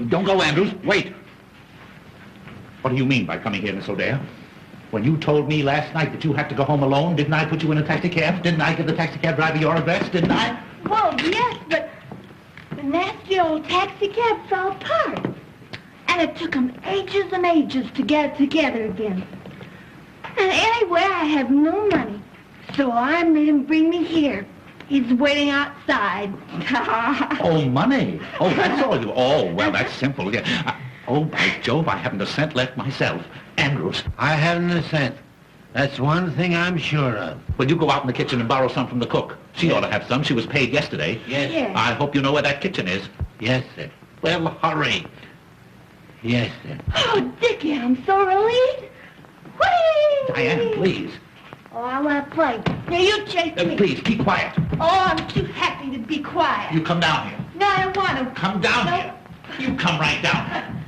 Don't go, Andrews. Wait. What do you mean by coming here, Miss O'Dare? When you told me last night that you had to go home alone, didn't I put you in a taxicab? Didn't I give the taxicab driver your address? Didn't I? Well, yes, but the nasty old taxicab fell apart. And it took them ages and ages to get it together again. And anyway, I have no money. So I made him bring me here. He's waiting outside. Oh, money. Oh, that's all you... Oh, well, that's simple. Yeah. Oh, by Jove, I haven't a cent left myself. Andrews. I haven't a cent. That's one thing I'm sure of. Well, you go out in the kitchen and borrow some from the cook. She ought to have some. She was paid yesterday. Yes. I hope you know where that kitchen is. Yes, sir. Well, hurry. Yes, sir. Oh, Dickie, I'm so relieved. Whee! Diane, please. Oh, I want to play. Now, you chase me. Please, keep quiet. Oh, I'm too happy to be quiet. You come down here. No, I don't want to. Come down here. You come right down.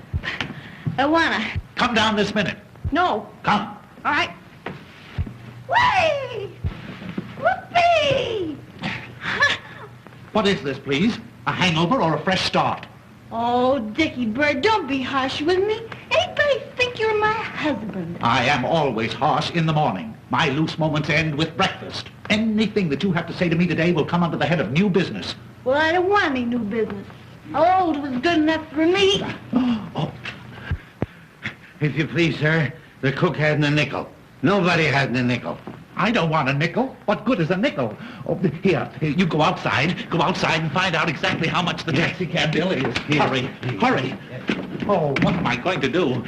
I want to. Come down this minute. No. Come. All right. Whee! Whoopee! What is this, please? A hangover or a fresh start? Oh, Dickie Bird, don't be harsh with me. Anybody think you're my husband? I am always harsh in the morning. My loose moments end with breakfast. Anything that you have to say to me today will come under the head of new business. Well, I don't want any new business. Old was good enough for me. Oh. If you please, sir, the cook hadn't a nickel. Nobody hadn't a nickel. I don't want a nickel. What good is a nickel? Oh, here, you go outside. Go outside and find out exactly how much the taxicab bill is. Hurry. Oh, what am I going to do?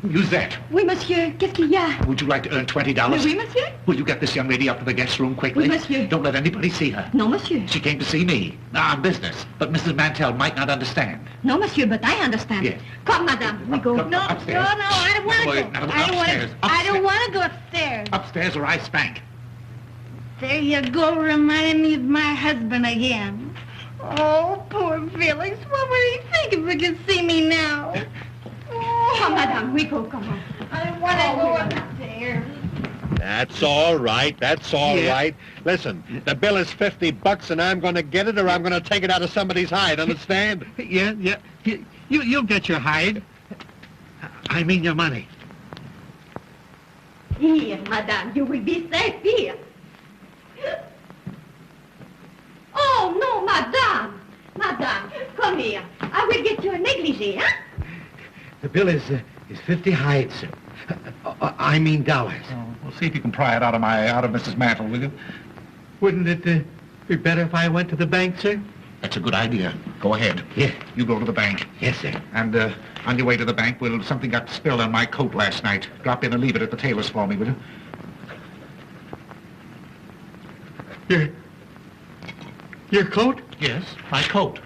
Musette. Oui, monsieur. Qu'est-ce qu'il y a? Would you like to earn $20? Oui, monsieur. Will you get this young lady up to the guest room quickly? Oui, monsieur. Don't let anybody see her. Non, monsieur. She came to see me. On business. But Mrs. Mantell might not understand. No, monsieur, but I understand. Yes. Come, madame. We go. Come No, upstairs. no, I don't want to Wait, go. no, I don't want upstairs. to. I don't want to go upstairs. Upstairs or I spank. There you go, reminding me of my husband again. Oh, poor Felix. What would he think if he could see me now? Oh, Come, madame. We go. Come on. I don't want to go upstairs. That's all right. Listen, the bill is $50 and I'm going to get it or I'm going to take it out of somebody's hide, understand? Yeah. You'll get your hide. I mean your money. Here, madame, you will be safe here. Oh, no, madame. Madame, come here. I will get you a negligee, huh? The bill is 50 hides, sir. I mean dollars. Oh, we'll see if you can pry it out of Mrs. Mantle, will you? Wouldn't it be better if I went to the bank, sir? That's a good idea. Go ahead. Yeah. You go to the bank. Yes, sir. And on your way to the bank, something got spilled on my coat last night. Drop in and leave it at the tailor's for me, will you? Your coat? Yes, my coat.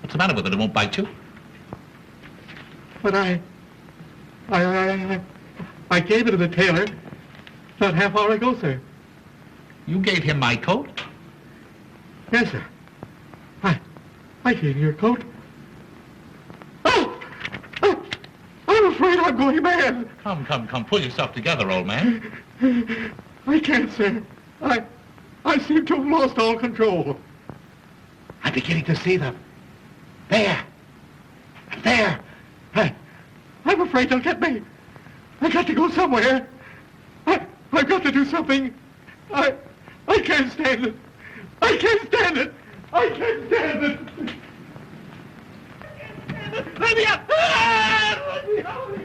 What's the matter with it? It won't bite you? But I gave it to the tailor not half hour ago, sir. You gave him my coat? Yes, sir. I gave you your coat. Oh! I'm afraid I'm going mad. Come. Pull yourself together, old man. I can't, sir. I seem to have lost all control. I'm beginning to see them. There. I'm afraid they'll get me. I got to go somewhere. I've got to do something. I can't stand it. I can't stand it. Let me out. Let me out.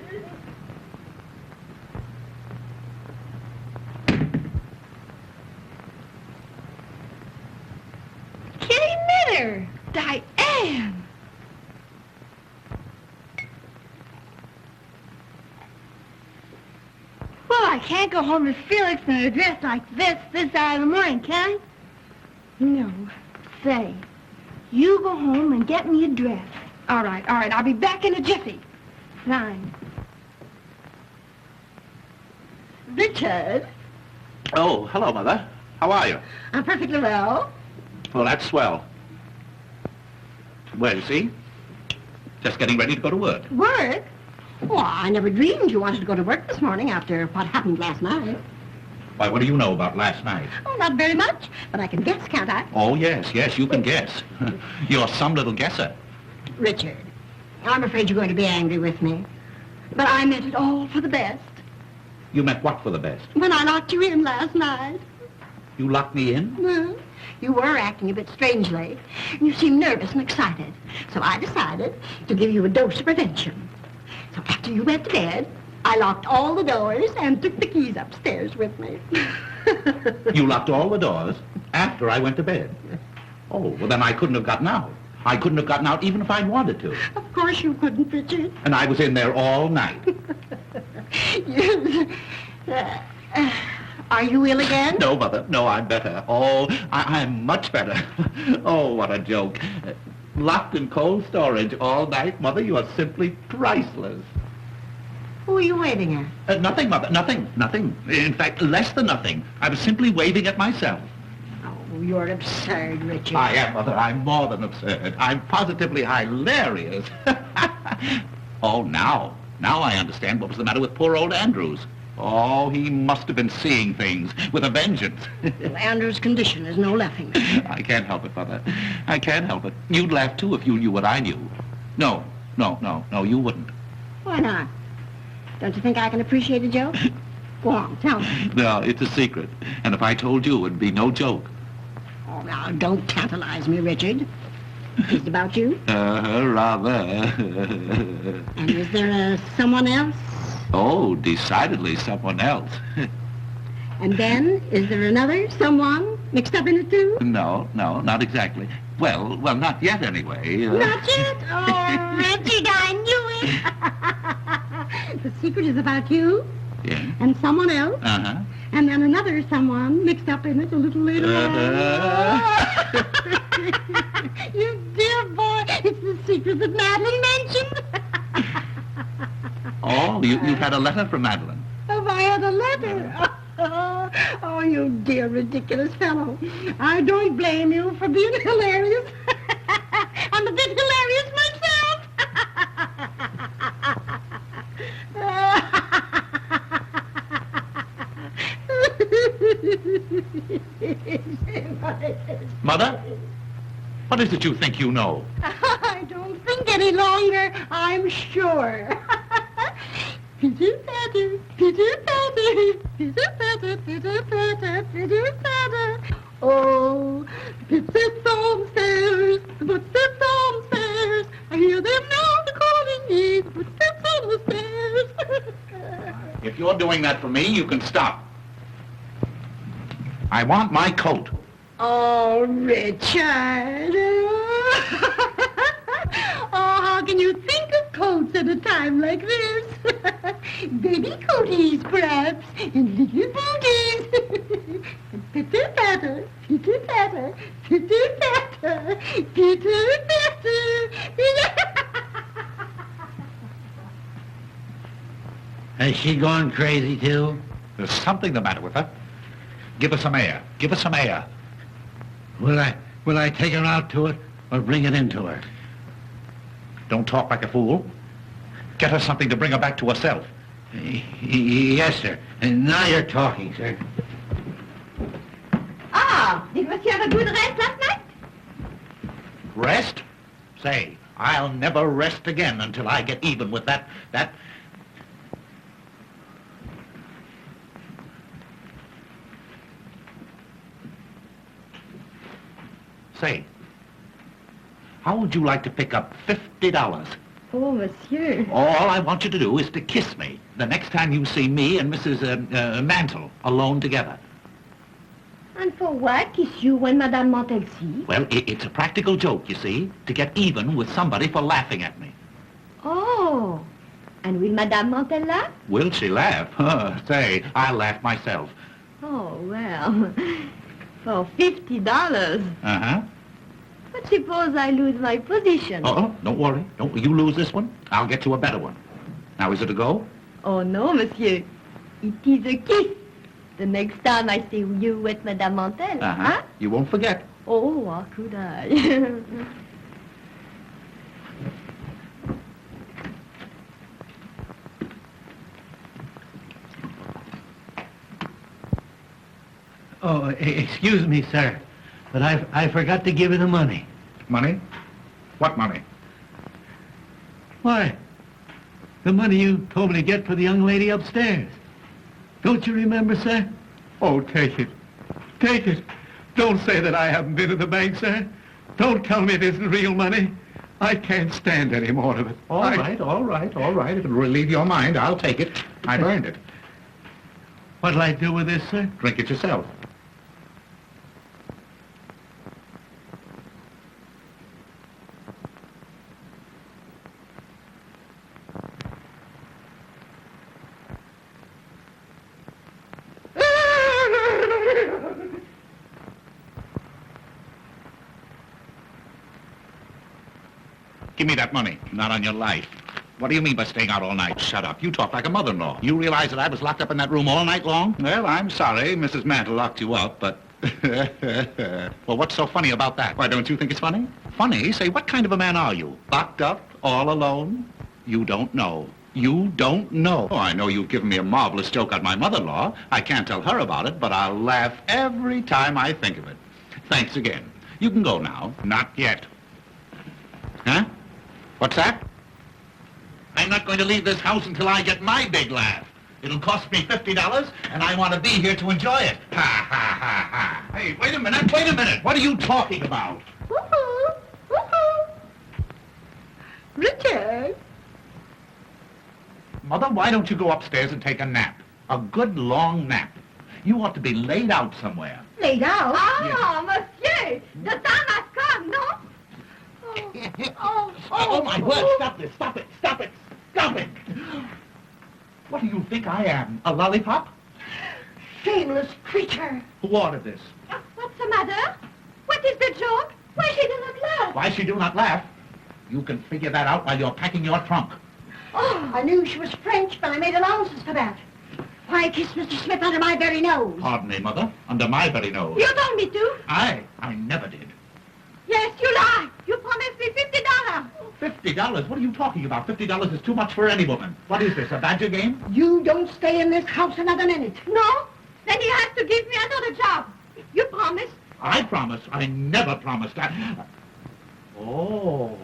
Kitty Minner. Diane. Well, I can't go home to Felix in a dress like this hour of the morning, can I? No. Say, you go home and get me a dress. All right. I'll be back in a jiffy. Fine. Richard, Oh, hello, Mother. How are you? I'm perfectly well. Well, that's swell. Well, you see, just getting ready to go to work. Work? Well, I never dreamed you wanted to go to work this morning after what happened last night. Why, what do you know about last night? Oh, not very much, but I can guess, can't I? Oh, yes, you can guess. You're some little guesser. Richard, I'm afraid you're going to be angry with me. But I meant it all for the best. You meant what for the best? When I locked you in last night. You locked me in? Well, you were acting a bit strangely. You seemed nervous and excited. So I decided to give you a dose of prevention. So after you went to bed, I locked all the doors and took the keys upstairs with me. You locked all the doors after I went to bed? Oh, well, then I couldn't have gotten out. I couldn't have gotten out even if I'd wanted to. Of course you couldn't, Richard. And I was in there all night. Are you ill again? No, Mother. No, I'm better. Oh, I'm much better. Oh, what a joke. Locked in cold storage all night, Mother. You are simply priceless. Who are you waving at? Nothing, Mother. Nothing. In fact, less than nothing. I was simply waving at myself. Oh, you're absurd, Richard. I am, Mother. I'm more than absurd. I'm positively hilarious. Oh, now I understand what was the matter with poor old Andrews. Oh, he must have been seeing things with a vengeance. Well, Andrew's condition is no laughing matter. I can't help it, Mother. I can't help it. You'd laugh, too, if you knew what I knew. No, you wouldn't. Why not? Don't you think I can appreciate a joke? Go on, tell me. No, it's a secret. And if I told you, it'd be no joke. Oh, now, don't tantalize me, Richard. Is it about you? Rather. And is there someone else? Oh, decidedly someone else. And then, is there another someone mixed up in it, too? No, not exactly. Well, not yet, anyway. Not yet? Oh, Richard, I knew it. The secret is about you. Yeah. And someone else. Uh-huh. And then another someone mixed up in it a little later on. You dear boy, it's the secret that Madeline mentioned. Oh, you've had a letter from Madeline. Have I had a letter? Oh, you dear ridiculous fellow. I don't blame you for being hilarious. I'm a bit hilarious myself. Mother? What is it you think you know? I don't think any longer, I'm sure. Pitter-patter, pitter-patter, pitter-patter, pitter-patter, pitter-patter. Oh, footsteps downstairs, footsteps downstairs. I hear them now calling me, footsteps on the stairs. If you're doing that for me, you can stop. I want my coat. Oh, Richard. Oh, how can you think of coats at a time like this? Baby coaties, perhaps, and little booties. Pitter-patter, pitter-patter, pitter-patter, pitter-patter. Has she gone crazy, too? There's something the matter with her. Give her some air. Give her some air. Will I take her out to it or bring it into her? Don't talk like a fool. Get her something to bring her back to herself. Yes, sir. And now you're talking, sir. Ah, did Monsieur have a good rest last night? Rest? Say, I'll never rest again until I get even with that... Say, how would you like to pick up $50? Oh, monsieur. All I want you to do is to kiss me the next time you see me and Mrs. Mantle alone together. And for what? Kiss you when Madame Mantel sees? Well, it's a practical joke, you see, to get even with somebody for laughing at me. Oh, and will Madame Mantel laugh? Will she laugh? Say, I'll laugh myself. Oh, well, for $50. Uh-huh. But suppose I lose my position? Oh, don't worry. Don't you lose this one. I'll get you a better one. Now, is it a go? Oh, no, monsieur. It is a kiss. The next time I see you with Madame Mantel, huh? You won't forget. Oh, how could I? Oh, excuse me, sir, but I forgot to give you the money. Money? What money? Why, the money you told me to get for the young lady upstairs. Don't you remember, sir? Oh, take it. Take it. Don't say that I haven't been to the bank, sir. Don't tell me it isn't real money. I can't stand any more of it. All right. If it'll relieve your mind, I'll take it. I've earned it. What'll I do with this, sir? Drink it yourself. Give me that money. Not on your life. What do you mean by staying out all night? Shut up. You talk like a mother-in-law. You realize that I was locked up in that room all night long? Well, I'm sorry. Mrs. Mantle locked you up, but... Well, what's so funny about that? Why, don't you think it's funny? Funny? Say, what kind of a man are you? Locked up? All alone? You don't know. You don't know. Oh, I know you've given me a marvelous joke on my mother-in-law. I can't tell her about it, but I'll laugh every time I think of it. Thanks again. You can go now. Not yet. Huh? What's that? I'm not going to leave this house until I get my big laugh. It'll cost me $50, and I want to be here to enjoy it. Ha, ha, ha, ha. Hey, wait a minute. What are you talking about? Woohoo! Woohoo! Richard! Mother, why don't you go upstairs and take a nap? A good long nap. You ought to be laid out somewhere. Laid out? Ah, monsieur, the time has come, no? Oh, my word, stop it. What do you think I am, a lollipop? Shameless creature. Who ordered this? What's the matter? What is the joke? Why she do not laugh? Why she do not laugh? You can figure that out while you're packing your trunk. Oh, I knew she was French, but I made allowances for that. Why kiss Mr. Smith under my very nose? Pardon me, Mother, under my very nose. You told me to. I never did. Yes, you lie. You promised me $50. $50? What are you talking about? $50 is too much for any woman. What is this, a badger game? You don't stay in this house another minute. No? Then you have to give me another job. You promised. I promised. I never promised. Oh,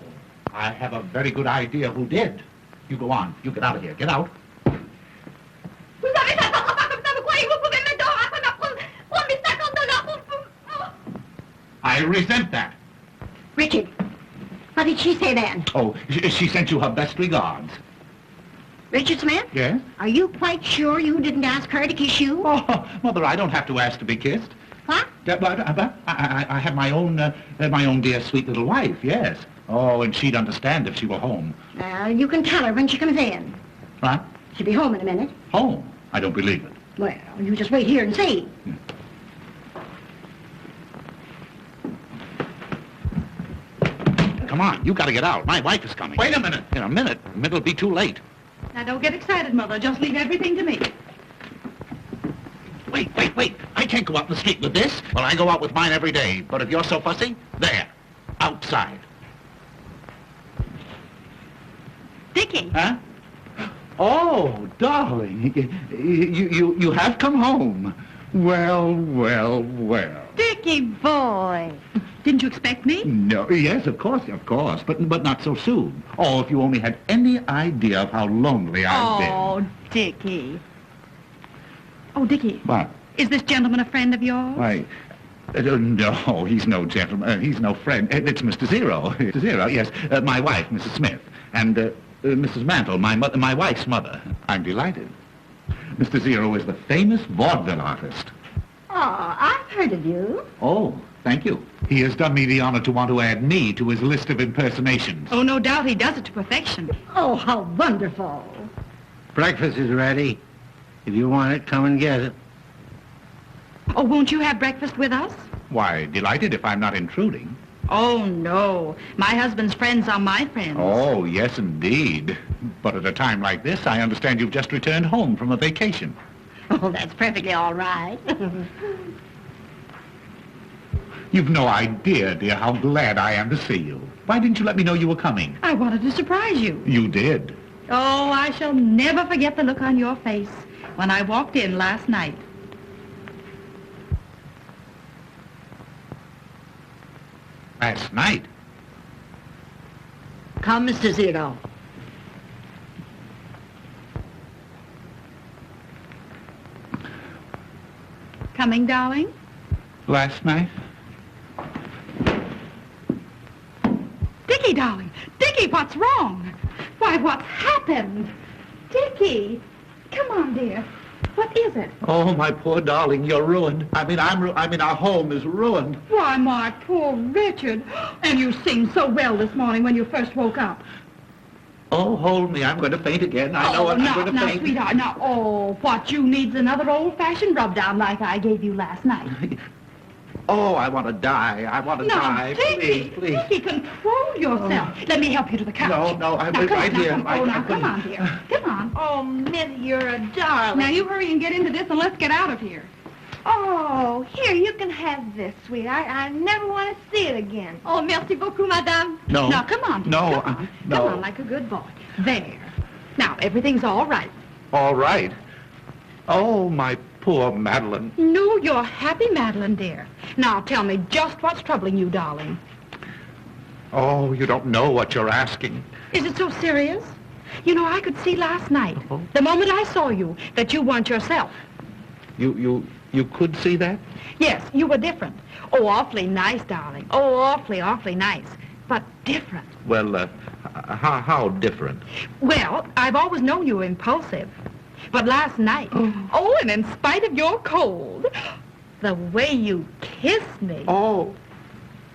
I have a very good idea who did. You go on. You get out of here. Get out. Vous avez ça sans pas comme ça, vous croyez que vous pouvez me donner après ma promis $50 I resent that. Richard, what did she say then? Oh, she sent you her best regards. Richard Smith? Yes? Are you quite sure you didn't ask her to kiss you? Oh, Mother, I don't have to ask to be kissed. What? I have my own dear sweet little wife, yes. Oh, and she'd understand if she were home. Well, you can tell her when she comes in. What? She'll be home in a minute. Home? I don't believe it. Well, you just wait here and see. Come on, you gotta get out. My wife is coming. Wait a minute. In a minute. It'll be too late. Now, don't get excited, Mother. Just leave everything to me. Wait. I can't go out in the street with this. Well, I go out with mine every day. But if you're so fussy, there. Outside. Dickie. Huh? Oh, darling. You have come home. Well. Dickie boy. Didn't you expect me? No, yes, of course, but not so soon. Oh, if you only had any idea of how lonely I've been. Oh, Dickie. Oh, Dickie. What? Is this gentleman a friend of yours? Why, no, he's no gentleman. He's no friend. It's Mr. Zero. Mr. Zero, yes. My wife, Mrs. Smith. And Mrs. Mantle, my wife's mother. I'm delighted. Mr. Zero is the famous vaudeville artist. Oh, I've heard of you. Oh, thank you. He has done me the honor to want to add me to his list of impersonations. Oh, no doubt he does it to perfection. Oh, how wonderful. Breakfast is ready. If you want it, come and get it. Oh, won't you have breakfast with us? Why, delighted if I'm not intruding. Oh, no. My husband's friends are my friends. Oh, yes, indeed. But at a time like this, I understand you've just returned home from a vacation. Oh, that's perfectly all right. You've no idea, dear, how glad I am to see you. Why didn't you let me know you were coming? I wanted to surprise you. You did. Oh, I shall never forget the look on your face when I walked in last night. Last night? Come, Mr. Zero. Coming, darling? Last night? Dickie, darling. Dickie, what's wrong? Why, what's happened? Dickie, come on, dear. What is it? Oh, my poor darling, you're ruined. I mean, our home is ruined. Why, my poor Richard. And you seemed so well this morning when you first woke up. Oh, hold me. I'm going to faint again. I know I'm going to now, faint. Sweetheart, now, what you need's another old-fashioned rub-down like I gave you last night. Oh, I want to die. I want to die. Dickie, Please. Dickie, control yourself. Let me help you to the couch. No, I'm now, right here. Come on, dear. Come on. Oh, Minnie, you're a darling. Now, you hurry and get into this, and let's get out of here. Oh, here, you can have this, sweetheart. I never want to see it again. Oh, merci beaucoup, madame. No. Now, come on, dear. No, Come on. no. Come on, like a good boy. There. Now, everything's all right. All right. Oh, my poor Madeline. No, you're happy, Madeline, dear. Now, tell me just what's troubling you, darling. Oh, you don't know what you're asking. Is it so serious? You know, I could see last night, the moment I saw you, that you weren't yourself. You could see that? Yes, you were different. Oh, awfully nice, darling. Oh, awfully, awfully nice. But different. Well, how different? Well, I've always known you were impulsive. But last night, and in spite of your cold, the way you kissed me. Oh.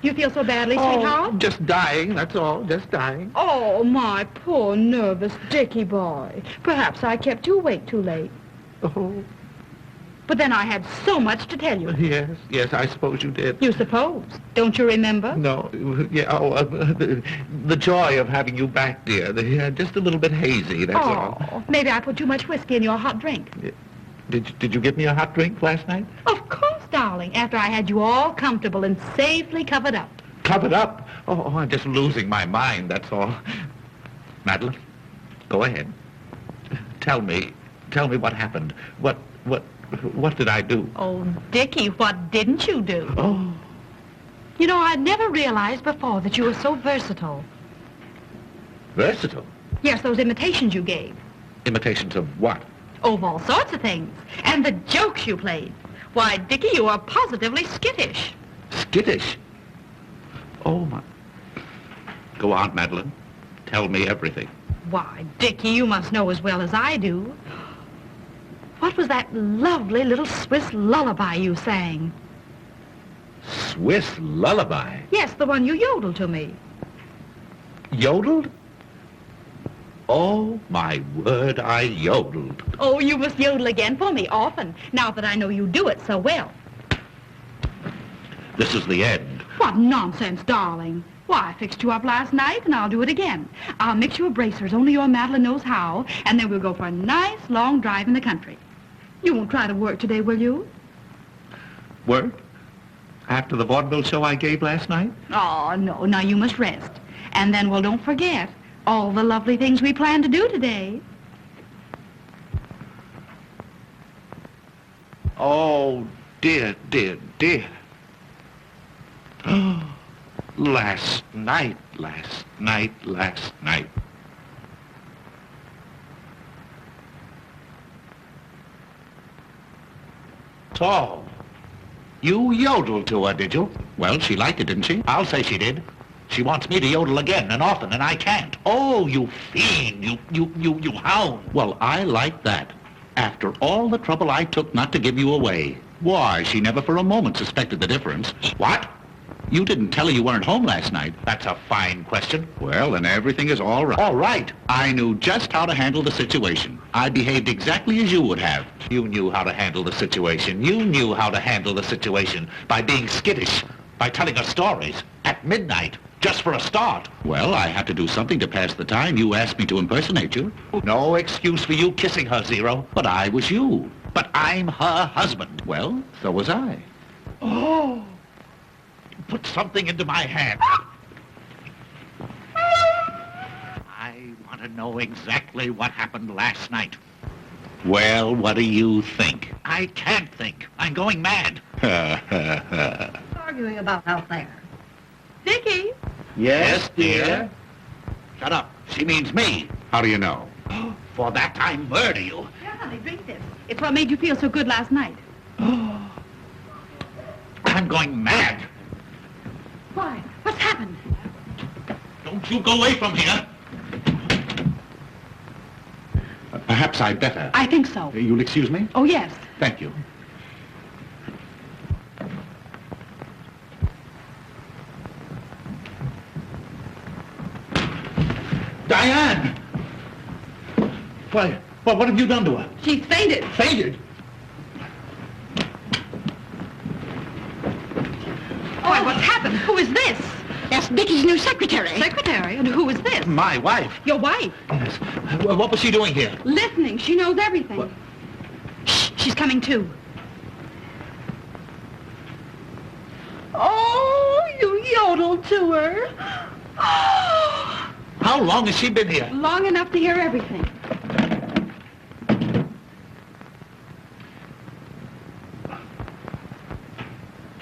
You feel so badly, sweetheart? Just dying, that's all, just dying. Oh, my poor nervous Dickie boy. Perhaps I kept you awake too late. Oh. But then I had so much to tell you. Yes, I suppose you did. You suppose. Don't you remember? No, the joy of having you back, dear. Just a little bit hazy, that's all. Maybe I put too much whiskey in your hot drink. Did you give me a hot drink last night? Of course, darling, after I had you all comfortable and safely covered up. Covered up? Oh, I'm just losing my mind, that's all. Madeline, go ahead. Tell me what happened. What did I do? Oh, Dickie, what didn't you do? Oh. You know, I'd never realized before that you were so versatile. Versatile? Yes, those imitations you gave. Imitations of what? Oh, of all sorts of things. And the jokes you played. Why, Dickie, you are positively skittish. Skittish? Oh, my. Go on, Madeline. Tell me everything. Why, Dickie, you must know as well as I do. What was that lovely little Swiss lullaby you sang? Swiss lullaby? Yes, the one you yodeled to me. Yodeled? Oh, my word, I yodeled. Oh, you must yodel again for me often, now that I know you do it so well. This is the end. What nonsense, darling. Why, I fixed you up last night, and I'll do it again. I'll mix you a bracer as only your Madeline knows how, and then we'll go for a nice long drive in the country. You won't try to work today, will you? Work? After the vaudeville show I gave last night? Oh, no. Now you must rest. And then, well, don't forget all the lovely things we plan to do today. Oh, dear, dear, dear. Last night. So, you yodeled to her, did you? Well, she liked it, didn't she? I'll say she did. She wants me to yodel again and often, and I can't. Oh, you fiend, you hound. Well, I like that. After all the trouble I took not to give you away. Why, she never for a moment suspected the difference. What? You didn't tell her you weren't home last night. That's a fine question. Well, then everything is all right. All right. I knew just how to handle the situation. I behaved exactly as you would have. You knew how to handle the situation. You knew how to handle the situation by being skittish, by telling her stories at midnight, just for a start. Well, I had to do something to pass the time. You asked me to impersonate you. No excuse for you kissing her, Zero. But I was you. But I'm her husband. Well, so was I. Oh! Put something into my hand. I want to know exactly what happened last night. Well, what do you think? I can't think. I'm going mad. Arguing about out there. Dickie. Yes, dear? Shut up. She means me. How do you know? For that I murder you. Yeah, honey, drink this. It's what made you feel so good last night. I'm going mad. Why? What's happened? Don't you go away from here. Perhaps I'd better. I think so. You'll excuse me? Oh, yes. Thank you. Diane! Why, what have you done to her? She's fainted. Fainted? Why, what's happened? Who is this? That's Dickie's new secretary. Secretary? And who is this? My wife. Your wife. Yes. What was she doing here? Listening. She knows everything. What? Shh, she's coming too. Oh, you yodeled to her. Oh. How long has she been here? Long enough to hear everything.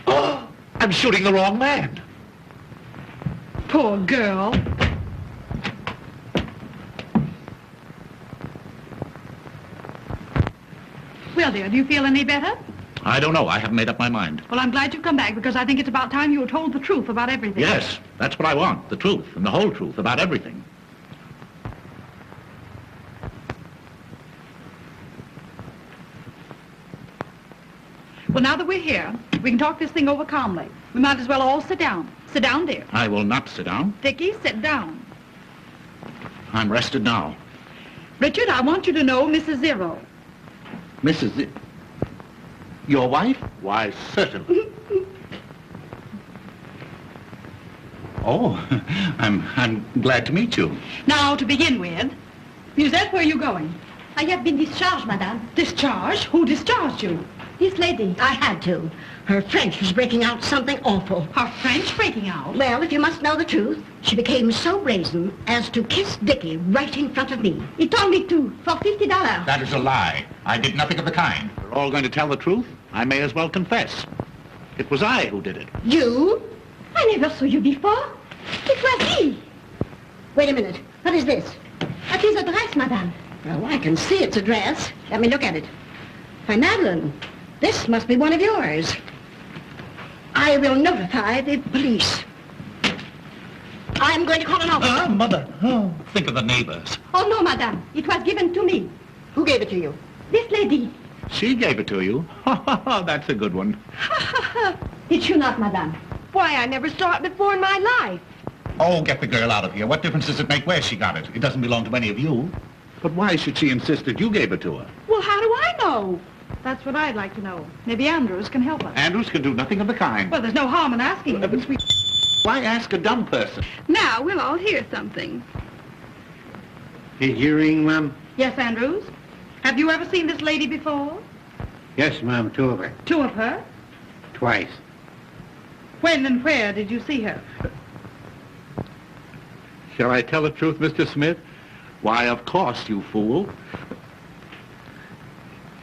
Oh, I'm shooting the wrong man. Poor girl. Well, dear, do you feel any better? I don't know. I haven't made up my mind. Well, I'm glad you've come back because I think it's about time you were told the truth about everything. Yes, that's what I want. The truth, and the whole truth about everything. Well, now that we're here, we can talk this thing over calmly. We might as well all sit down. Sit down, dear. I will not sit down. Dickie, sit down. I'm rested now. Richard, I want you to know Mrs. Zero. Mrs. Your wife? Why, certainly. Oh, I'm glad to meet you. Now, to begin with, Musette, where are you going? I have been discharged, madame. Discharged? Who discharged you? This lady. I had to. Her French was breaking out something awful. Her French breaking out? Well, if you must know the truth, she became so brazen as to kiss Dickie right in front of me. He told me to, for $50. That is a lie. I did nothing of the kind. We're all going to tell the truth. I may as well confess. It was I who did it. You? I never saw you before. It was he. Wait a minute. What is this? That is a dress, madame. Well, I can see it's a dress. Let me look at it. Why, Madeline, this must be one of yours. I will notify the police. I'm going to call an officer. Mother. Oh, think of the neighbors. Oh, no, madame. It was given to me. Who gave it to you? This lady. She gave it to you. That's a good one. Did you not, madame? Why, I never saw it before in my life. Oh, get the girl out of here. What difference does it make where she got it? It doesn't belong to any of you. But why should she insist that you gave it to her? Well, how do I know? That's what I'd like to know. Maybe Andrews can help us. Andrews can do nothing of the kind. Well, there's no harm in asking him. Why ask a dumb person? Now, we'll all hear something. Did you ring, ma'am? Yes, Andrews? Have you ever seen this lady before? Yes, ma'am, two of her. Two of her? Twice. When and where did you see her? Shall I tell the truth, Mr. Smith? Why, of course, you fool.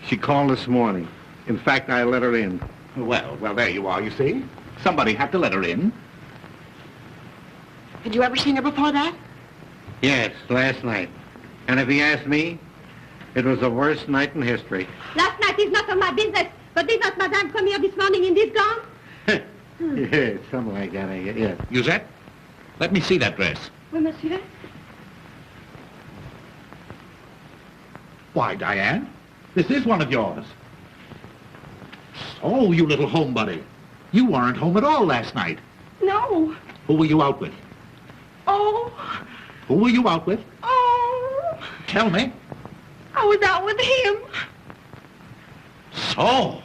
She called this morning. In fact, I let her in. Well, there you are, you see. Somebody had to let her in. Had you ever seen her before that? Yes, last night. And if he asked me, it was the worst night in history. Last night is not of my business, but did not madame come here this morning in this gown? Yeah, something like that, I guess. Yeah. Musette, let me see that dress. Oui, monsieur. Why, Diane, this is one of yours. So, you little homebody. You weren't home at all last night. No. Who were you out with? Oh. Who were you out with? Oh. Tell me. I was out with him. So.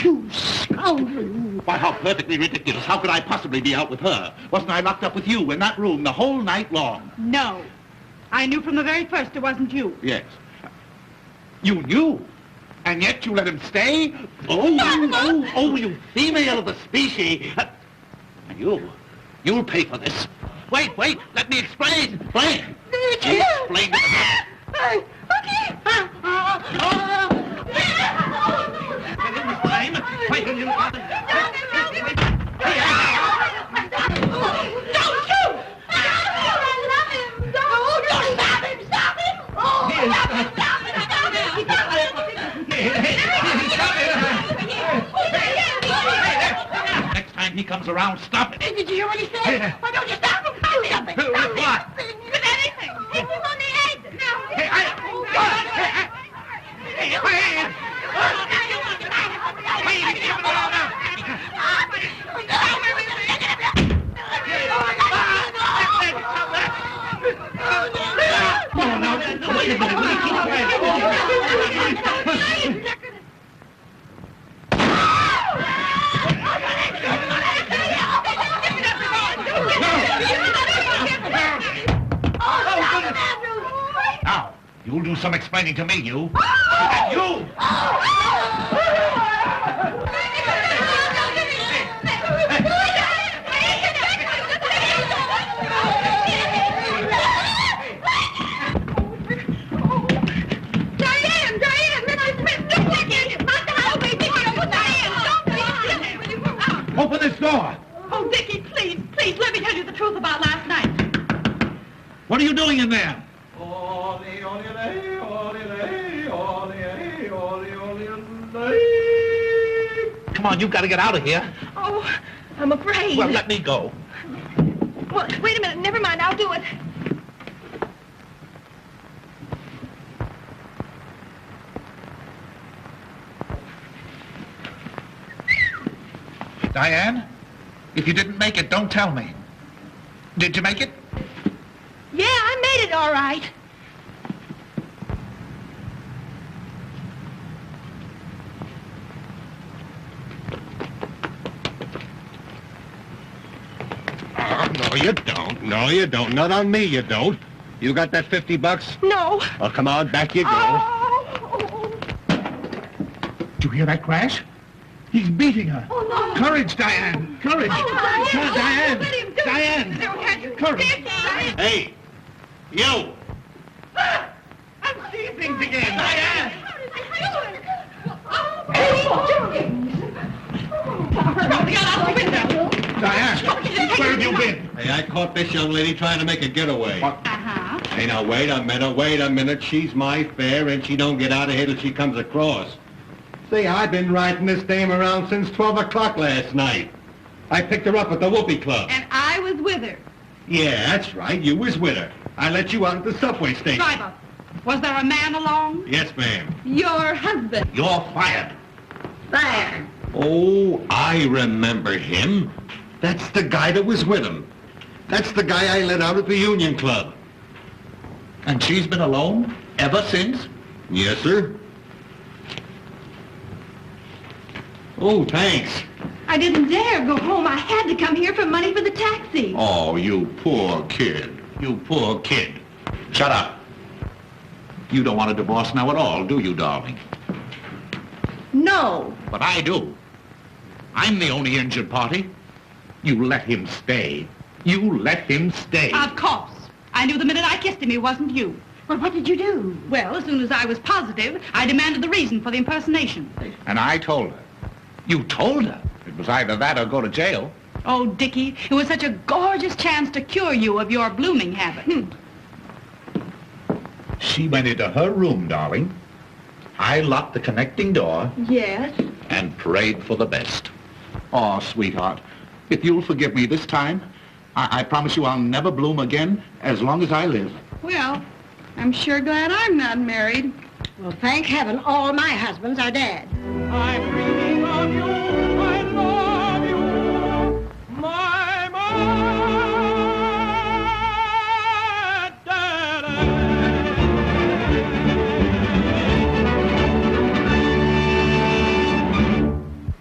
You scoundrel. Why, how perfectly ridiculous. How could I possibly be out with her? Wasn't I locked up with you in that room the whole night long? No. I knew from the very first it wasn't you. Yes. You knew? And yet you let him stay? Oh, you female of the species. And you'll pay for this. Wait, let me explain. Explain. Explain. Wait, Next time he comes around, stop it. Did you hear what he said? Why don't you stop him? Do something. What? With anything. Hit him on the head. No. Hey, Now, you'll do some explaining to me, you. And you! Open this door! Oh, Dickie, please, please, let me tell you the truth about last night. What are you doing in there? Come on, you've got to get out of here. Oh, I'm afraid. Well, let me go. Well, wait a minute. Never mind. I'll do it. Diane, if you didn't make it, don't tell me. Did you make it? Yeah, I made it all right. No, you don't. No, you don't. Not on me, you don't. You got that $50? No. Oh, come on, back you go. Oh. Did you hear that crash? He's beating her. Oh, no. Courage, Diane. Courage. Oh, Come on, Diane. Let him do Diane. it. Courage. Hey, you! I'm seeing things again. Diane. Diane, where have you been? Hey, I caught this young lady trying to make a getaway. Uh-huh. Hey, now, wait a minute. She's my fare, and she don't get out of here till she comes across. See, I've been riding this dame around since 12 o'clock last night. I picked her up at the Whoopee Club. And I was with her. Yeah, that's right. You was with her. I let you out at the subway station. Driver, was there a man along? Yes, ma'am. Your husband. You're fired. There. Oh, I remember him. That's the guy that was with him. That's the guy I let out at the Union Club. And she's been alone ever since? Yes, sir. Oh, thanks. I didn't dare go home. I had to come here for money for the taxi. Oh, you poor kid. You poor kid. Shut up. You don't want a divorce now at all, do you, darling? No. But I do. I'm the only injured party. You let him stay. You let him stay. Of course. I knew the minute I kissed him he wasn't you. Well, what did you do? Well, as soon as I was positive, I demanded the reason for the impersonation. And I told her. You told her? It was either that or go to jail. Oh, Dickie, it was such a gorgeous chance to cure you of your blooming habit. She went into her room, darling. I locked the connecting door Yes? and prayed for the best. Oh, sweetheart, if you'll forgive me this time, I promise you I'll never bloom again as long as I live. Well, I'm sure glad I'm not married. Well, thank heaven all my husbands are dead.